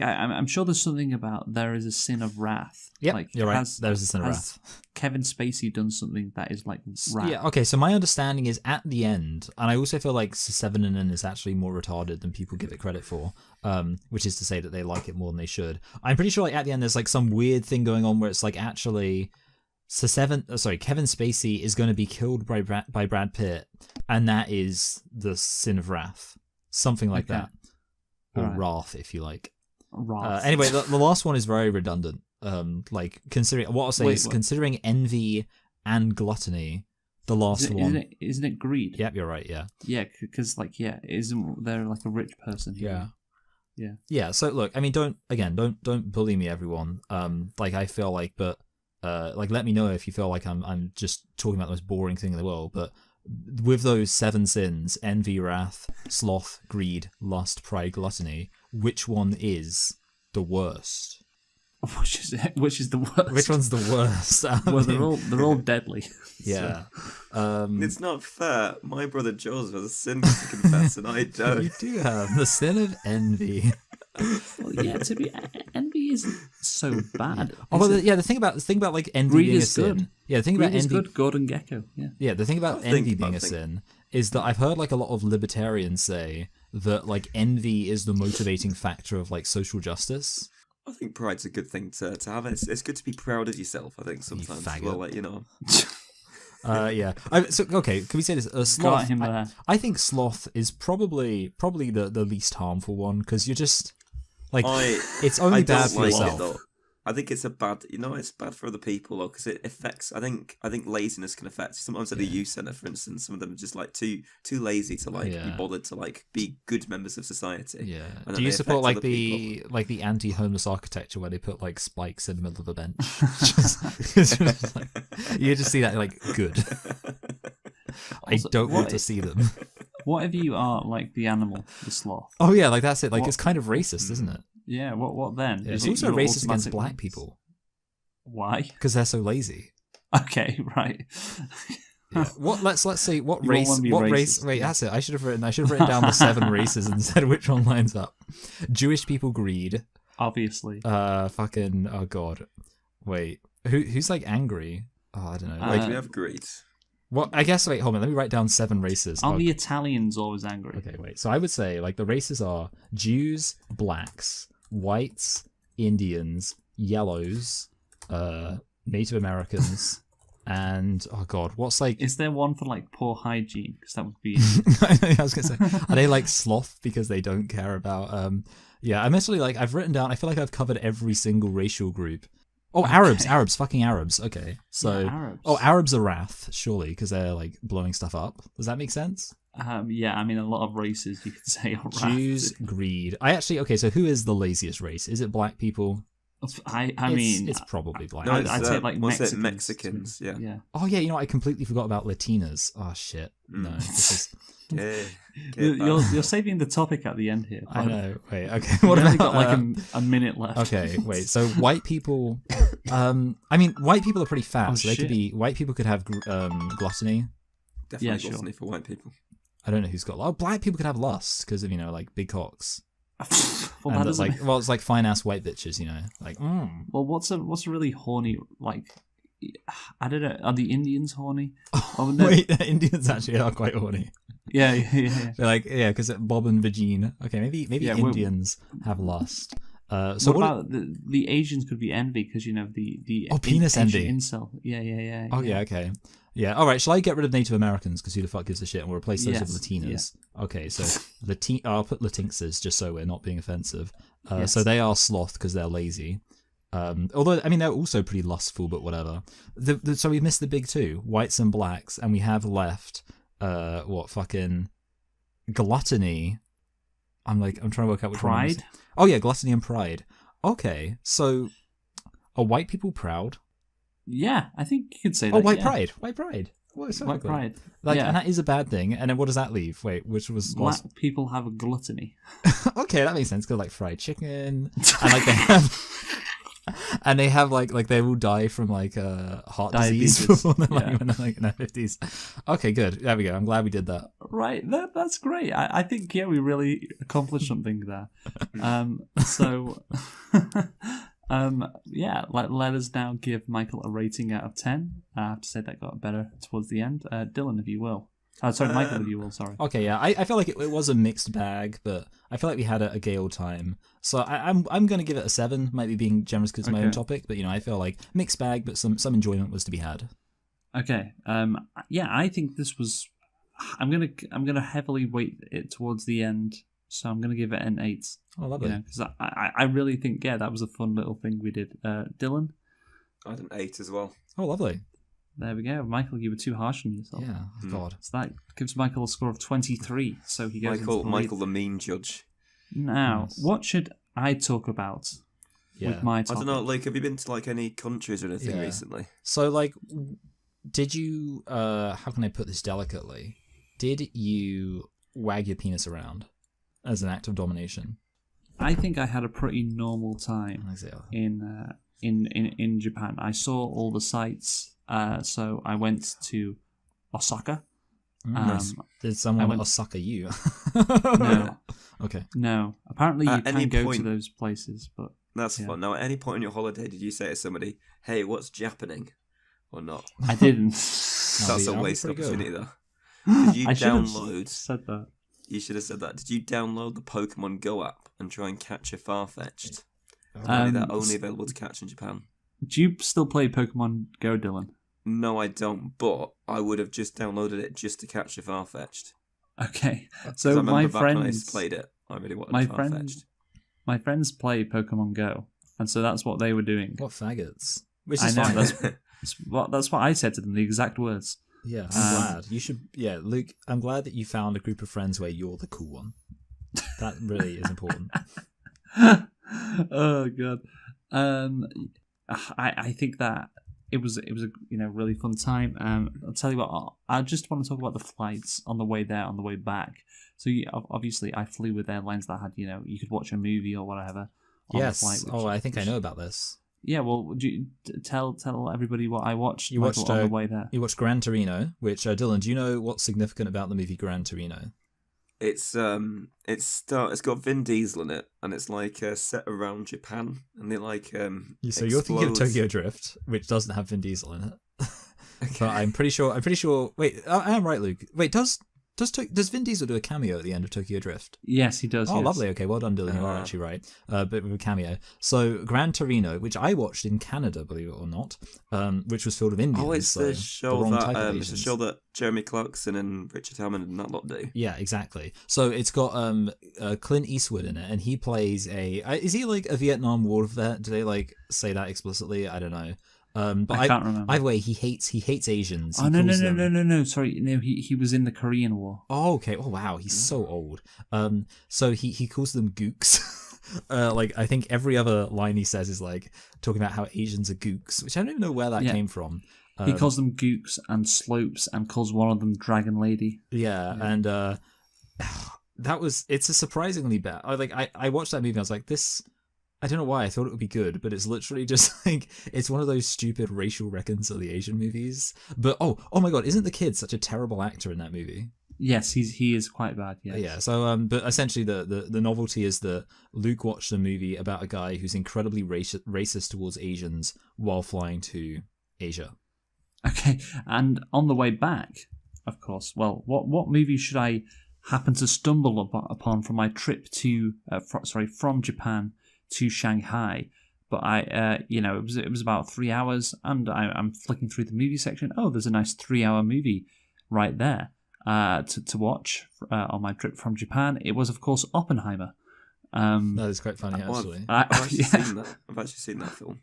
I'm sure there's something about there is a sin of wrath. Yeah, you're right. There's a sin of wrath. Kevin Spacey done something that is like wrath. Yeah. Okay. So my understanding is at the end, and I also feel like Sesevenin is actually more retarded than people give it credit for. Which is to say that they like it more than they should. I'm pretty sure at the end there's some weird thing going on where it's actually. Kevin Spacey is going to be killed by Brad Pitt, and that is the sin of wrath, something like that, or wrath, if you like. Wrath. Anyway, the last one is very redundant. Considering what I'll say is considering envy and gluttony, the last one isn't it greed? Yep, you're right. Yeah. Yeah, because isn't there a rich person here? Yeah. So look, I mean, don't bully me, everyone. I feel like, but. Let me know if you feel like I'm just talking about the most boring thing in the world, but with those 7 sins, envy, wrath, sloth, greed, lust, pride, gluttony, which one is the worst? Which is the worst? Which one's the worst? Well, they're all deadly. Yeah. It's not fair. My brother Joseph has a sin to confess, and I don't. You do have the sin of envy. Well, yeah, envy isn't so bad. The thing about envy being a sin. Good. Yeah, the thing about envy is good. Gordon Gekko. Yeah. Yeah, the thing about envy being a sin is that I've heard a lot of libertarians say that envy is the motivating factor of social justice. I think pride's a good thing to have. It's good to be proud of yourself. I think sometimes. Well, Yeah. Okay, can we say this? Got Sloth. him there. I think sloth is probably the least harmful one because you're just like it's only I bad don't for like yourself. it though. I think it's a bad. It's bad for other people though because it affects. I think laziness can affect. Sometimes at the youth centre, for instance, some of them are just like too lazy to like be bothered to like be good members of society. Yeah. And Do then you they support affect like other people. the anti-homeless architecture where they put like spikes in the middle of the bench? It's just like, you just see that like good. I Also, don't want to what- see them. What if you are like the animal, the sloth? Oh yeah, like that's it. Like What- it's kind of racist, isn't it? Yeah. What then? Yeah, it's Is it also you're racist against automatically- black people Why? because they're so lazy. Okay, right. Yeah. Let's see what You race won't be what race racist, wait yeah. that's it. I should have written down the 7 races and said which one lines up. Jewish people greed. Obviously. Fucking oh god. Wait. Who's like angry? Oh, I don't know. Wait, Like we have greed. what I guess wait, hold on, let me write down 7 races. Are Oh, the Italians always angry? okay, wait. So I would say like the races are Jews, blacks, whites, Indians, yellows, Native Americans, and oh god, what's like Is there one for like poor hygiene? Because that would be. I was gonna say, are they like sloth because they don't care about yeah, I'm actually like I've written down I feel like I've covered every single racial group. Oh, Arabs, fucking Arabs. Okay. So Yeah, Arabs. oh, Arabs are wrath, surely, because they're like blowing stuff up. Does that make sense? Yeah, I mean a lot of races you could say are Jews, greed. I actually okay, so who is the laziest race? Is it black people? I mean, it's probably black. No, I'd say like what's Mexicans. it? Mexicans, yeah. Yeah. Oh yeah, you know what? I completely forgot about Latinas. Oh shit. No, this is Yeah. You're saving the topic at the end here. I know. Wait, okay. We've What only about got like a minute left. Okay, wait. So white people, I mean, white people are pretty fat, Oh, so they could shit. be. White people could have gluttony. Definitely Yeah, sure. gluttony for white people. I don't know who's got. Oh, black people could have lust because of like big cocks. Well, And that that's doesn't. like, well, it's like fine ass white bitches, like. Well, what's a really horny like? I don't know. Are the Indians horny? Oh, no. Wait, Indians actually are quite horny. Yeah, yeah. They're like, yeah, because Bob and Vagine. Okay, maybe Yeah, we're- Indians have lust. So what about the Asians? Could be envy because the penis Asian envy. incel. Yeah. Oh yeah, okay. Yeah, all right. Shall I get rid of Native Americans because who the fuck gives a shit, and we'll replace those with Yes, Latinas? Okay, so I'll put Latinxes just so we're not being offensive. Yes. So they are sloth because they're lazy. Although I mean they're also pretty lustful, but whatever. So we missed the big two, whites and blacks, and we have left what fucking gluttony. I'm trying to work out which one. I'm Pride. missing. Oh yeah, gluttony and pride. Okay, so are white people proud? Yeah, I think you could say that. Oh, white yeah. pride. White pride. What is White pride. Like, yeah. and that is a bad thing. And then what does that leave? Wait, which was Black people have a gluttony. okay? That makes sense. Cause like fried chicken, and like they have, and they have like they will die from like heart disease Diabetes. when they're, Yeah. when they're like in their 50s. Okay, good. There we go. I'm glad we did that. Right, that's great. I think we really accomplished something there. So, let us now give Michael a rating out of 10. I have to say that got better towards the end. Dylan, if you will. Sorry, Michael, if you will. Sorry. Okay, yeah. I feel like it was a mixed bag, but I feel like we had a gay old time. So I'm gonna give it a 7. Might be being generous because it's my own Okay. topic, but I feel like mixed bag, but some enjoyment was to be had. Okay. I think this was. I'm gonna heavily weight it towards the end, so I'm gonna give it an 8. Oh, lovely. Because I really think that was a fun little thing we did. Dylan, I had an 8 as well. Oh, lovely. there we go. Michael, you were too harsh on yourself. Yeah. God. So that gives Michael a score of 23. So he goes into the Michael, lead. the mean judge. Now, Yes. what should I talk about Yeah. with my I topic? don't know. Like, have you been to like any countries or anything Yeah. recently? So, like, did you? How can I put this delicately? Did you wag your penis around as an act of domination? I think I had a pretty normal time I see. in Japan. I saw all the sights. So I went to Osaka. Nice. Did someone went- sucker you? No, Okay. no. Apparently, you At any can go to point- those places, but That's Yeah. fun. Now, at any point on your holiday, did you say to somebody, "Hey, what's Japaning?" or not? I didn't. That's a that'd be waste of pretty good. opportunity, though. Did you I should have download? said that. You should have said that. Did you download the Pokemon Go app and try and catch a Farfetch'd? Apparently, they're only available to catch in Japan. Do you still play Pokemon Go, Dylan? No, I don't. But I would have just downloaded it just to catch a Farfetch'd. Okay, 'Cause so I remember my back when I friends played it, I really wanted my Farfetch'd. my friends play Pokemon Go, and so that's what they were doing. What faggots? Which I is know fine. that's what I said to them. The exact words. Yeah, I'm glad. You should. Yeah, Luke. I'm glad that you found a group of friends where you're the cool one. That really is important. Oh god. I think that it was a really fun time. I'll tell you what. I just want to talk about the flights on the way there, on the way back. So obviously, I flew with airlines that had you could watch a movie or whatever. On Yes. The flight, I think I know about this. Yeah. Well, would you tell everybody what I watched? You watched on the way there. You watched Gran Torino, which Dylan, do you know what's significant about the movie Gran Torino? It's got Vin Diesel in it, and it's like set around Japan, and they like So you're thinking of Tokyo Drift, which doesn't have Vin Diesel in it. But I'm pretty sure. Wait, I am right, Luke. Wait, does Vin Diesel do a cameo at the end of Tokyo Drift? Yes, he does. Oh, yes. lovely. Okay, well done, Dylan. You are actually right. But with a cameo. So, Gran Torino, which I watched in Canada, believe it or not, which was filled with Indians. Oh, it's the show Asians. that Jeremy Clarkson and Richard Hammond and that lot do. Yeah, exactly. So it's got Clint Eastwood in it, and he plays is he like a Vietnam War vet? Do they like say that explicitly? I don't know. But I can't remember. Either way, he hates Asians. Oh, no. Sorry, no, he was in the Korean War. Oh, okay. Oh, wow. He's so old. So he calls them gooks. Like, I think every other line he says is like talking about how Asians are gooks, which I don't even know where that came from. He calls them gooks and slopes and calls one of them Dragon Lady. Yeah. And it's a surprisingly bad. I watched that movie and I was like, this. I don't know why I thought it would be good, but it's literally just like it's one of those stupid racial reconciliation movies. But oh my god, isn't the kid such a terrible actor in that movie? Yes, he is quite bad. Yes. Yeah. So but essentially the novelty is that Luke watched a movie about a guy who's incredibly racist towards Asians while flying to Asia. Okay, and on the way back, of course. Well, what movie should I happen to stumble upon from my trip to from Japan to Shanghai? But it was about 3 hours, and I'm flicking through the movie section. Oh, there's a nice 3-hour movie right there to watch on my trip from Japan. It was, of course, Oppenheimer. That is quite funny, actually. I've actually seen that. I've actually seen that film.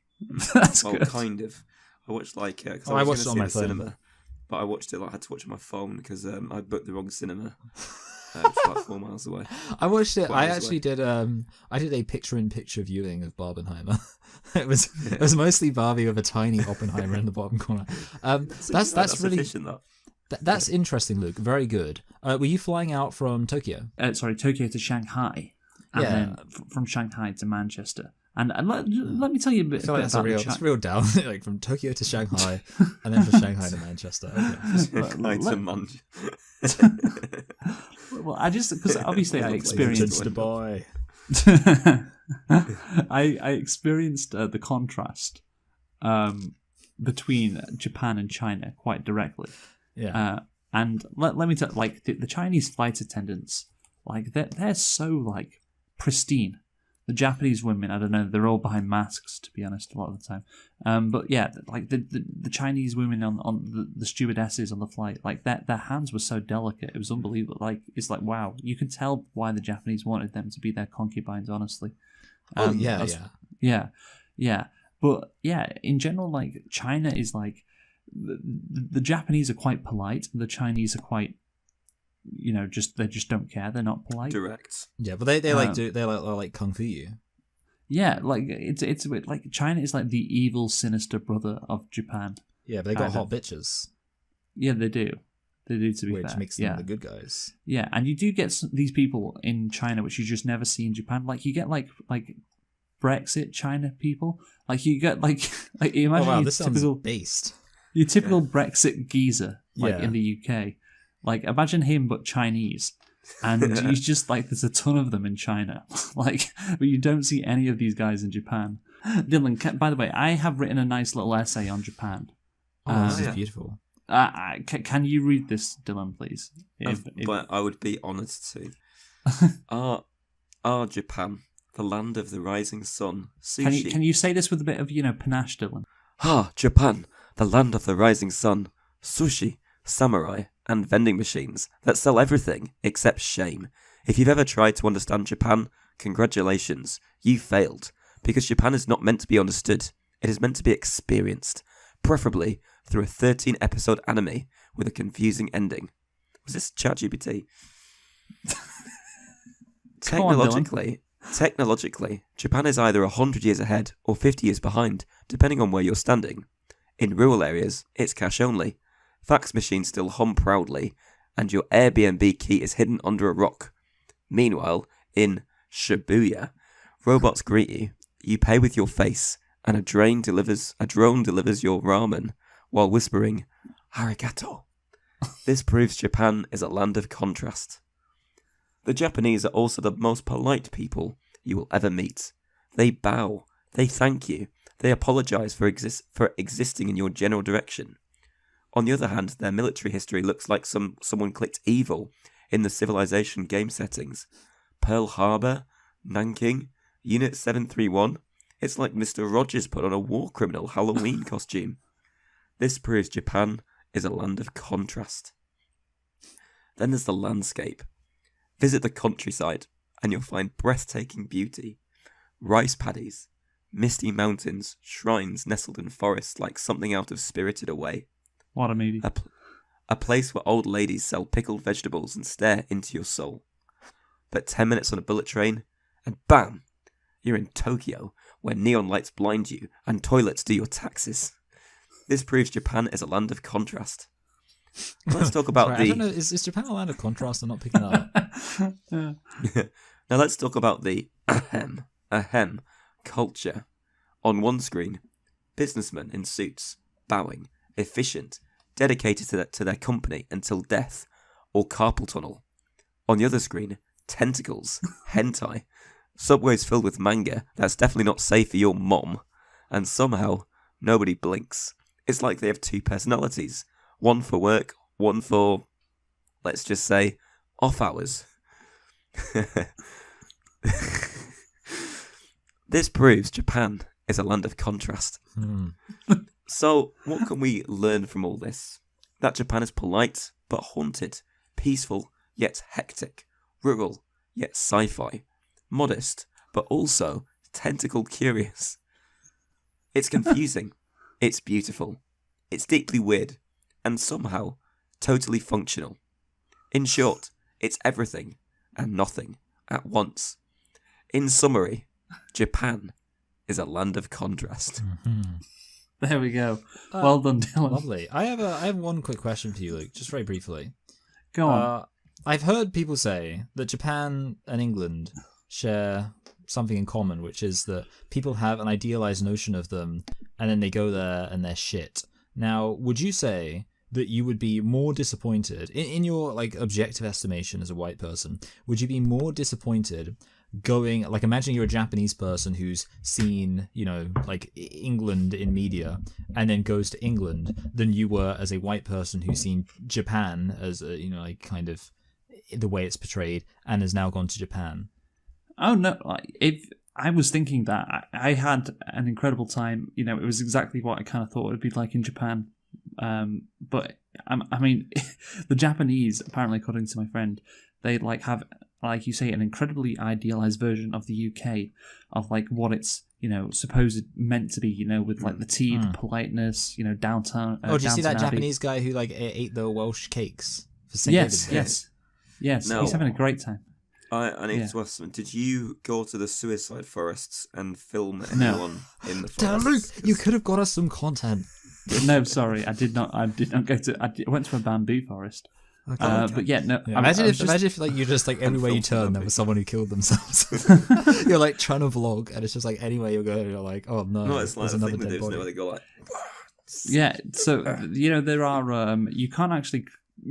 That's well, good. kind of. I watched like I watched it on my phone. cinema, but I watched it. I had to watch it on my phone because I booked the wrong cinema. It's like 4 miles away. I watched it. I actually did. I did a picture-in-picture viewing of Barbenheimer. It was mostly Barbie with a tiny Oppenheimer in the bottom corner. That's really that's interesting, Luke. Very good. Were you flying out from Tokyo? Tokyo to Shanghai, and then from Shanghai to Manchester. And let me tell you a bit. I feel like that's real down, like from Tokyo to Shanghai, and then from Shanghai to Manchester. Okay. To Manchester. Well, I just because obviously I experienced Dubai. I experienced the contrast between Japan and China quite directly. Yeah. And let me tell, like the Chinese flight attendants, like they're so like pristine. The Japanese women, I don't know, they're all behind masks, to be honest, a lot of the time. But yeah, like the Chinese women on the stewardesses on the flight, like their hands were so delicate, it was unbelievable. Like it's like wow, you can tell why the Japanese wanted them to be their concubines, honestly. Yeah. But yeah, in general, like China is like the Japanese are quite polite, the Chinese are quite. They just don't care. They're not polite. Direct. Yeah, but they like kung fu you. Yeah, like it's a bit like China is like the evil, sinister brother of Japan. Yeah, but they got hot bitches. Yeah, they do. They do, to be fair. Which makes them the good guys. Yeah, and you do get these people in China, which you just never see in Japan. Like you get like Brexit China people. Like you get like you imagine this sounds based. Your typical Brexit geezer in the UK. Like, imagine him, but Chinese. And he's just like, there's a ton of them in China. Like, but you don't see any of these guys in Japan. Dylan, by the way, I have written a nice little essay on Japan. This is beautiful. Can you read this, Dylan, please? But I would be honoured to. Japan, the land of the rising sun. Sushi. Can you say this with a bit of, panache, Dylan? Japan, the land of the rising sun, sushi, samurai, and vending machines that sell everything except shame. If you've ever tried to understand Japan, congratulations, you failed, because Japan is not meant to be understood, it is meant to be experienced, preferably through a 13-episode anime with a confusing ending. Was this ChatGPT? Technologically, Japan is either 100 years ahead or 50 years behind, depending on where you're standing. In rural areas, it's cash only. Fax machines still hum proudly, and your Airbnb key is hidden under a rock. Meanwhile, in Shibuya, robots greet you. You pay with your face, and a drone delivers your ramen while whispering, "Arigato." This proves Japan is a land of contrast. The Japanese are also the most polite people you will ever meet. They bow, they thank you, they apologize for existing in your general direction. On the other hand, their military history looks like someone clicked evil in the Civilization game settings. Pearl Harbor, Nanking, Unit 731. It's like Mr. Rogers put on a war criminal Halloween costume. This proves Japan is a land of contrast. Then there's the landscape. Visit the countryside and you'll find breathtaking beauty. Rice paddies, misty mountains, shrines nestled in forests like something out of Spirited Away. What a movie. A place where old ladies sell pickled vegetables and stare into your soul. But 10 minutes on a bullet train, and bam! You're in Tokyo, where neon lights blind you and toilets do your taxes. This proves Japan is a land of contrast. Let's talk about I don't know, is Japan a land of contrast? I'm not picking that up. Now let's talk about the ahem culture. On one screen, businessmen in suits, bowing, efficient, dedicated to their company until death, or carpal tunnel. On the other screen, tentacles, hentai, subways filled with manga that's definitely not safe for your mom, and somehow nobody blinks. It's like they have two personalities, one for work, one for, let's just say, off hours. This proves Japan is a land of contrast. So, what can we learn from all this? That Japan is polite, but haunted, peaceful, yet hectic, rural, yet sci-fi, modest, but also tentacle curious. It's confusing, it's beautiful, it's deeply weird, and somehow totally functional. In short, it's everything and nothing at once. In summary, Japan is a land of contrast. There we go. Well done, Dylan. Lovely. I have one quick question for you, Luke, just very briefly. Go on. I've heard people say that Japan and England share something in common, which is that people have an idealized notion of them, and then they go there and they're shit. Now, would you say that you would be more disappointed, in your like objective estimation as a white person, would you be more disappointed going, like, imagine you're a Japanese person who's seen, you know, like England in media and then goes to England than you were as a white person who's seen Japan as a, you know, like kind of the way it's portrayed and has now gone to Japan? Oh no, if I was thinking that I had an incredible time, you know, it was exactly what I kind of thought it would be like in Japan. But I mean, the Japanese, apparently, according to my friend, they like have, like you say, an incredibly idealized version of the UK, of like what it's, you know, supposed meant to be, you know, with like the tea, the politeness, you know, downtown. Oh, did you see that Downton Abbey. Japanese guy who like ate the Welsh cakes for St. David's Day? Yes. No. He's having a great time. I need to ask something. Did you go to the suicide forests and film anyone in the Damn, forests? Luke, you could have got us some content. No, sorry, I did not go to. I went to a bamboo forest. Okay. But yeah, no. Yeah, imagine if like you just like everywhere you turn there was someone who killed themselves. You're like trying to vlog and it's just like anywhere you go you're like, oh no, No, it's like there's the another thing they dead do, isn't it, body. where they go like... Yeah, so you know there are you can't actually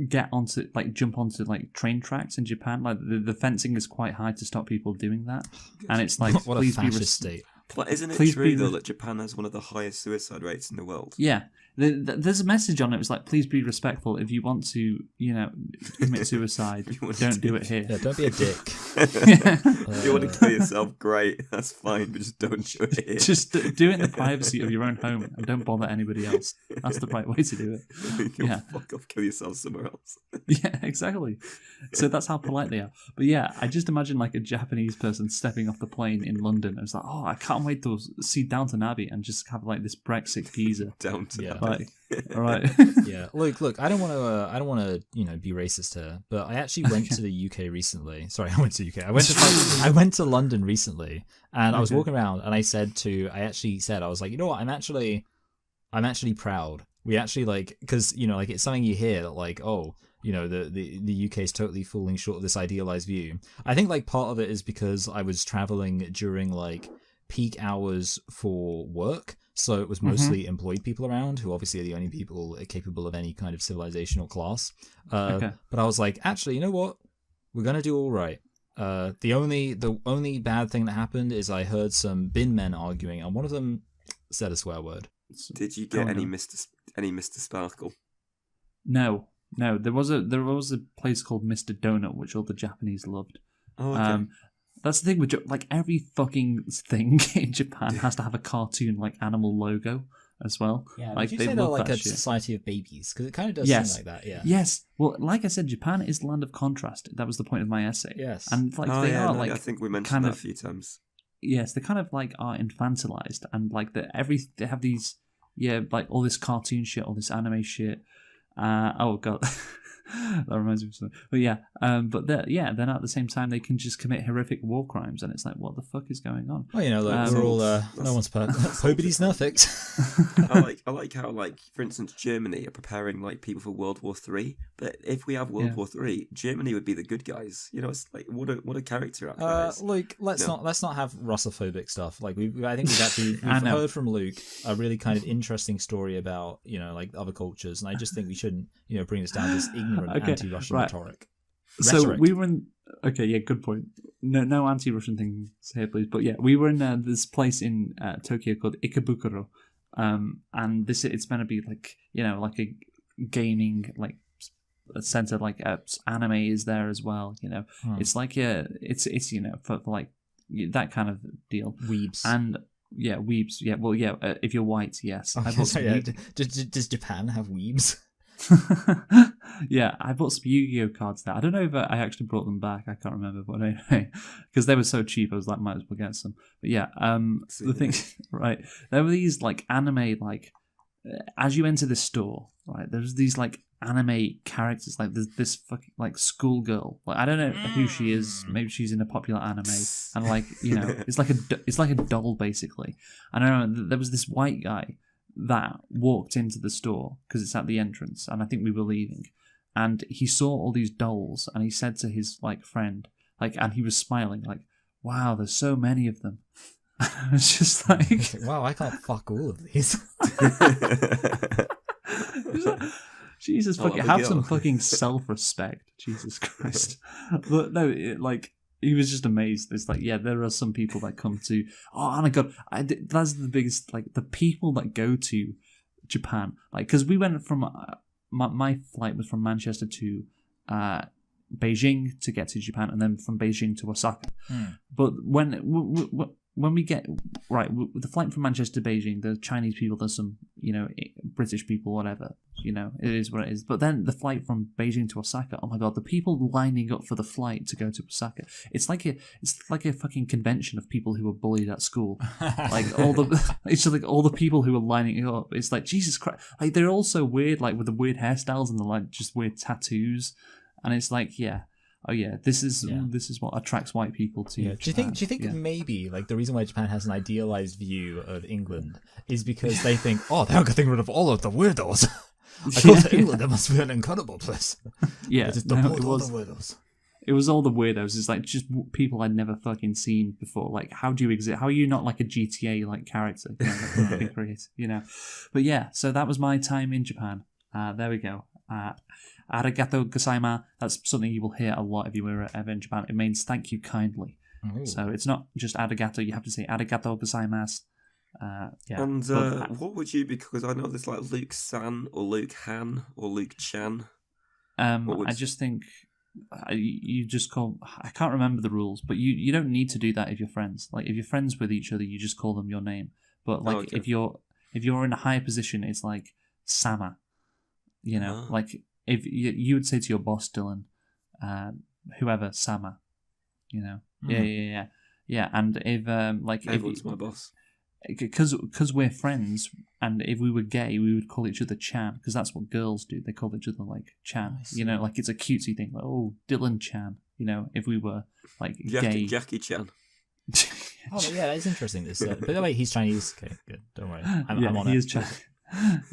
jump onto like train tracks in Japan. Like the fencing is quite high to stop people doing that, and it's like What a fascist state. But isn't it Please true be though re- that Japan has one of the highest suicide rates in the world? Yeah, There's a message on it. It's like, please be respectful. If you want to, commit suicide, don't do it here. Yeah, don't be a dick. If you want to kill yourself, great. That's fine, but just don't do it here. Just do it in the privacy of your own home and don't bother anybody else. That's the right way to do it. Yeah. Fuck off, kill yourself somewhere else. Yeah, exactly. So that's how polite they are. But yeah, I just imagine like a Japanese person stepping off the plane in London. It's like, oh, I can't wait to see Downton Abbey and just have like this Brexit geezer. Downton Yeah. Abbey. Like, all right. Yeah, look. I don't want to, be racist here, but I actually went to the UK recently. Sorry, I went to the UK. I went to London recently, and I was walking around, and I actually said, I was like, you know what? I'm actually proud. We actually because it's something you hear that the UK is totally falling short of this idealized view. I think part of it is because I was traveling during peak hours for work. So it was mostly employed people around, who obviously are the only people capable of any kind of civilization or class. But I was like, actually, you know what? We're gonna do all right. The only bad thing that happened is I heard some bin men arguing, and one of them said a swear word. Did you get any Mr. Sparkle? No. There was a place called Mr. Donut, which all the Japanese loved. Oh, okay. That's the thing with every fucking thing in Japan has to have a cartoon animal logo as well. Yeah, would you say they're like a society of babies? Because it kind of does seem like that. Yeah. Yes. Well, like I said, Japan is the land of contrast. That was the point of my essay. Yes. And I think we mentioned that a few times. Yes, they kind of are infantilized, and they have these all this cartoon shit, all this anime shit. Oh god. That reminds me of something. But yeah, then at the same time they can just commit horrific war crimes, and it's like, what the fuck is going on? Well, we're all no one's perfect. Nobody's perfect. I like how for instance Germany are preparing people for World War III, but if we have World War III, Germany would be the good guys. It's what a character actor is. Let's not have Russophobic stuff. I think we've heard from Luke a really kind of interesting story about other cultures, and I just think we shouldn't bring this down to this ignorant anti-Russian rhetoric. So we were in. Okay, yeah, good point. No anti-Russian things here, please. But yeah, we were in this place in Tokyo called Ikebukuro, and it's meant to be a gaming a center, anime is there as well. It's it's for that kind of deal. Weebs. And yeah, weebs. Yeah, well, yeah. If you're white, yes. Okay, does Japan have weebs? Yeah, I bought some Yu-Gi-Oh cards there. I don't know if I actually brought them back. I can't remember, but anyway, because they were so cheap, I was like, might as well get some. But yeah, the thing, right? There were these anime as you enter this store, right? There's these anime characters. There's this fucking schoolgirl. I don't know who she is. Maybe she's in a popular anime, and it's like a doll basically. And I don't know. There was this white guy that walked into the store because it's at the entrance, and I think we were leaving, and he saw all these dolls, and he said to his friend, and he was smiling wow, there's so many of them. It's just wow, I can't fuck all of these. Jesus fucking have some fucking self-respect, Jesus Christ. But no, he was just amazed. It's there are some people that come to, oh my god, that's the biggest, the people that go to Japan, because we went from, my flight was from Manchester to Beijing to get to Japan, and then from Beijing to Osaka. But when we get with the flight from Manchester to Beijing, the Chinese people, there's some British people, whatever, it is what it is. But then the flight from Beijing to Osaka, oh my god, the people lining up for the flight to go to Osaka, it's like a fucking convention of people who were bullied at school. All the people who were lining up, it's Jesus Christ, they're all so weird, with the weird hairstyles and the just weird tattoos, and it's yeah. Oh yeah, this is what attracts white people to. Yeah. Do you think maybe the reason why Japan has an idealized view of England is because they think, oh, they're getting rid of all of the weirdos. I go to England, there must be an incredible place. Yeah, it was all the weirdos. It was all the weirdos. It's just people I'd never fucking seen before. How do you exist? How are you not a GTA character? But yeah, so that was my time in Japan. There we go. Arigato gozaimasu. That's something you will hear a lot if you were ever in Japan. It means thank you kindly. Ooh. So it's not just arigato. You have to say arigato gozaimasu. Yeah. And But, what would you be? Because I know there's like Luke San or Luke Han or Luke Chan. I just think you just call. I can't remember the rules, but you don't need to do that if you're friends. Like if you're friends with each other, you just call them your name. But like okay. if you're in a higher position, it's like Sama. You know, like if you would say to your boss, Dylan, whoever, Sama. You know, yeah. And if Everyone's my boss. Because we're friends, and if we were gay, we would call each other Chan, because that's what girls do. They call each other like Chan. You know, like it's a cutesy thing, like Dylan Chan. You know, if we were like gay, Jackie Chan. Oh yeah, that's interesting. This, but the way he's Chinese. Okay, good. Don't worry. I'm on he it. is Chan.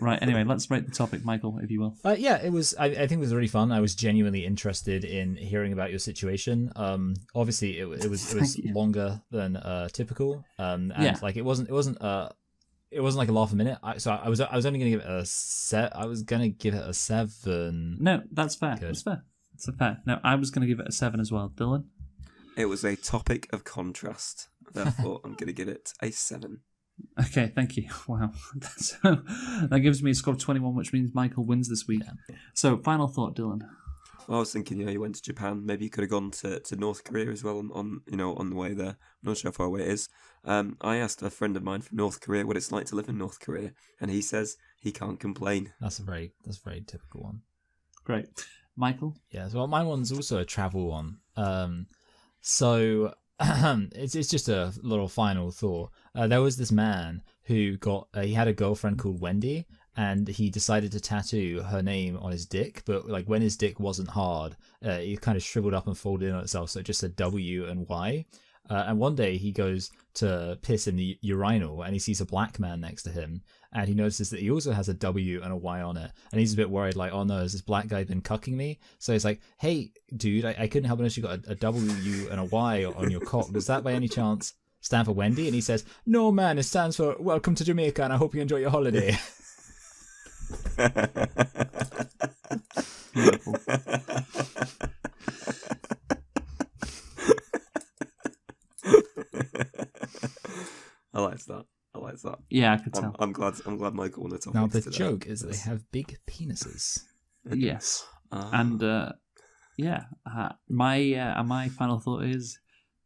Right. Anyway, let's rate the topic, Michael, if you will. Yeah, it was. I think it was really fun. I was genuinely interested in hearing about your situation. Obviously, it was longer than typical. And like it wasn't like a laugh a minute. So I was only going to give it a set. I was going to give it a 7. No, that's fair. Good. That's fair. It's fair. No, I was going to give it a 7 as well. Dylan. It was a topic of contrast. Therefore, I'm going to give it a 7. Okay, thank you. Wow. That gives me a score of 21, which means Michael wins this week. Yeah. So, final thought, Dylan. Well, I was thinking, you went to Japan. Maybe you could have gone to North Korea as well on the way there. I'm not sure how far away it is. I asked a friend of mine from North Korea what it's like to live in North Korea, and he says he can't complain. That's a very typical one. Great. Michael? Yeah, well, my one's also a travel one. So it's just a little final thought. There was this man who he had a girlfriend called Wendy, and he decided to tattoo her name on his dick, but like when his dick wasn't hard, it kind of shriveled up and folded in on itself, so it just said W and Y. And one day he goes to piss in the urinal and he sees a black man next to him, and he notices that he also has a W and a Y on it, and he's a bit worried, like, oh no, has this black guy been cucking me? So he's like, hey dude, I couldn't help notice you got a W and a Y on your cock. Does that by any chance stand for Wendy? And he says, no man, it stands for welcome to Jamaica and I hope you enjoy your holiday. Beautiful. I like that. Yeah, I could tell. I'm glad Michael won the topic. Now the joke is that they have big penises. Yes. And my final thought is,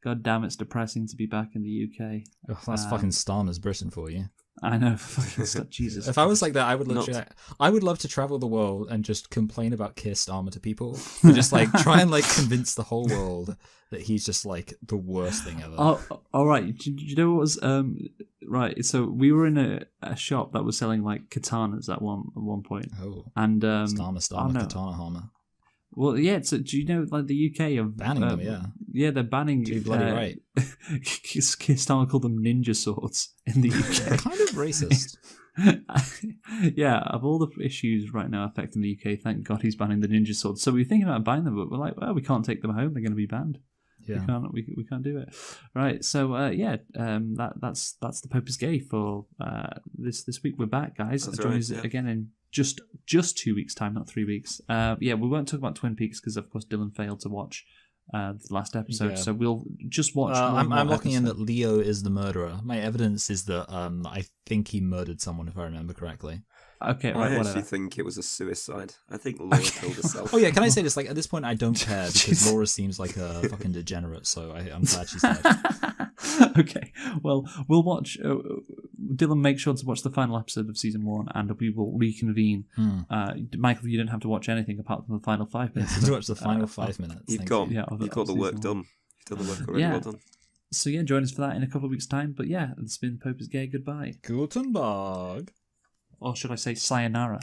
God damn, it's depressing to be back in the UK. Oh, that's fucking Starmer's Britain for you. I know, fucking stuff, Jesus. If I was like that, I would I would love to travel the world and just complain about Keir Starmer to people, and just like try and like convince the whole world that he's just like the worst thing ever. Oh, all right. Do you know what was right? So we were in a shop that was selling like katanas at one point. Oh, and Starmer, katana hammer. Well, yeah. So do you know like the UK are banning them? Yeah. Yeah, they're banning. Too bloody right. Keir Starmer called them ninja swords in the UK. Kind of racist. Yeah, of all the issues right now affecting the UK, thank God he's banning the ninja swords. So we were thinking about buying them, but we're like, well, we can't take them home; they're going to be banned. Yeah. We can't do it. Right. So that's the Pope is Gay for this week. We're back, guys. Join us again in just 2 weeks' time, not 3 weeks. We won't talk about Twin Peaks because of course Dylan failed to watch the last episode, so we'll just watch. I'm locking in that Leo is the murderer. My evidence is that I think he murdered someone, if I remember correctly. Okay, right. I actually think it was a suicide. I think Laura killed herself. Oh yeah, can I say this? Like at this point, I don't care because Laura seems like a fucking degenerate. So I'm glad she's dead. Okay, well, we'll watch. Dylan, make sure to watch the final episode of season 1, and we will reconvene. Michael, you don't have to watch anything apart from the final 5 minutes. To watch the final 5 minutes. You've got the work done. You've done the work already. Well done. So yeah, join us for that in a couple of weeks' time. But yeah, it's been Pope is Gay. Goodbye. Guten Tag. Or should I say sayonara?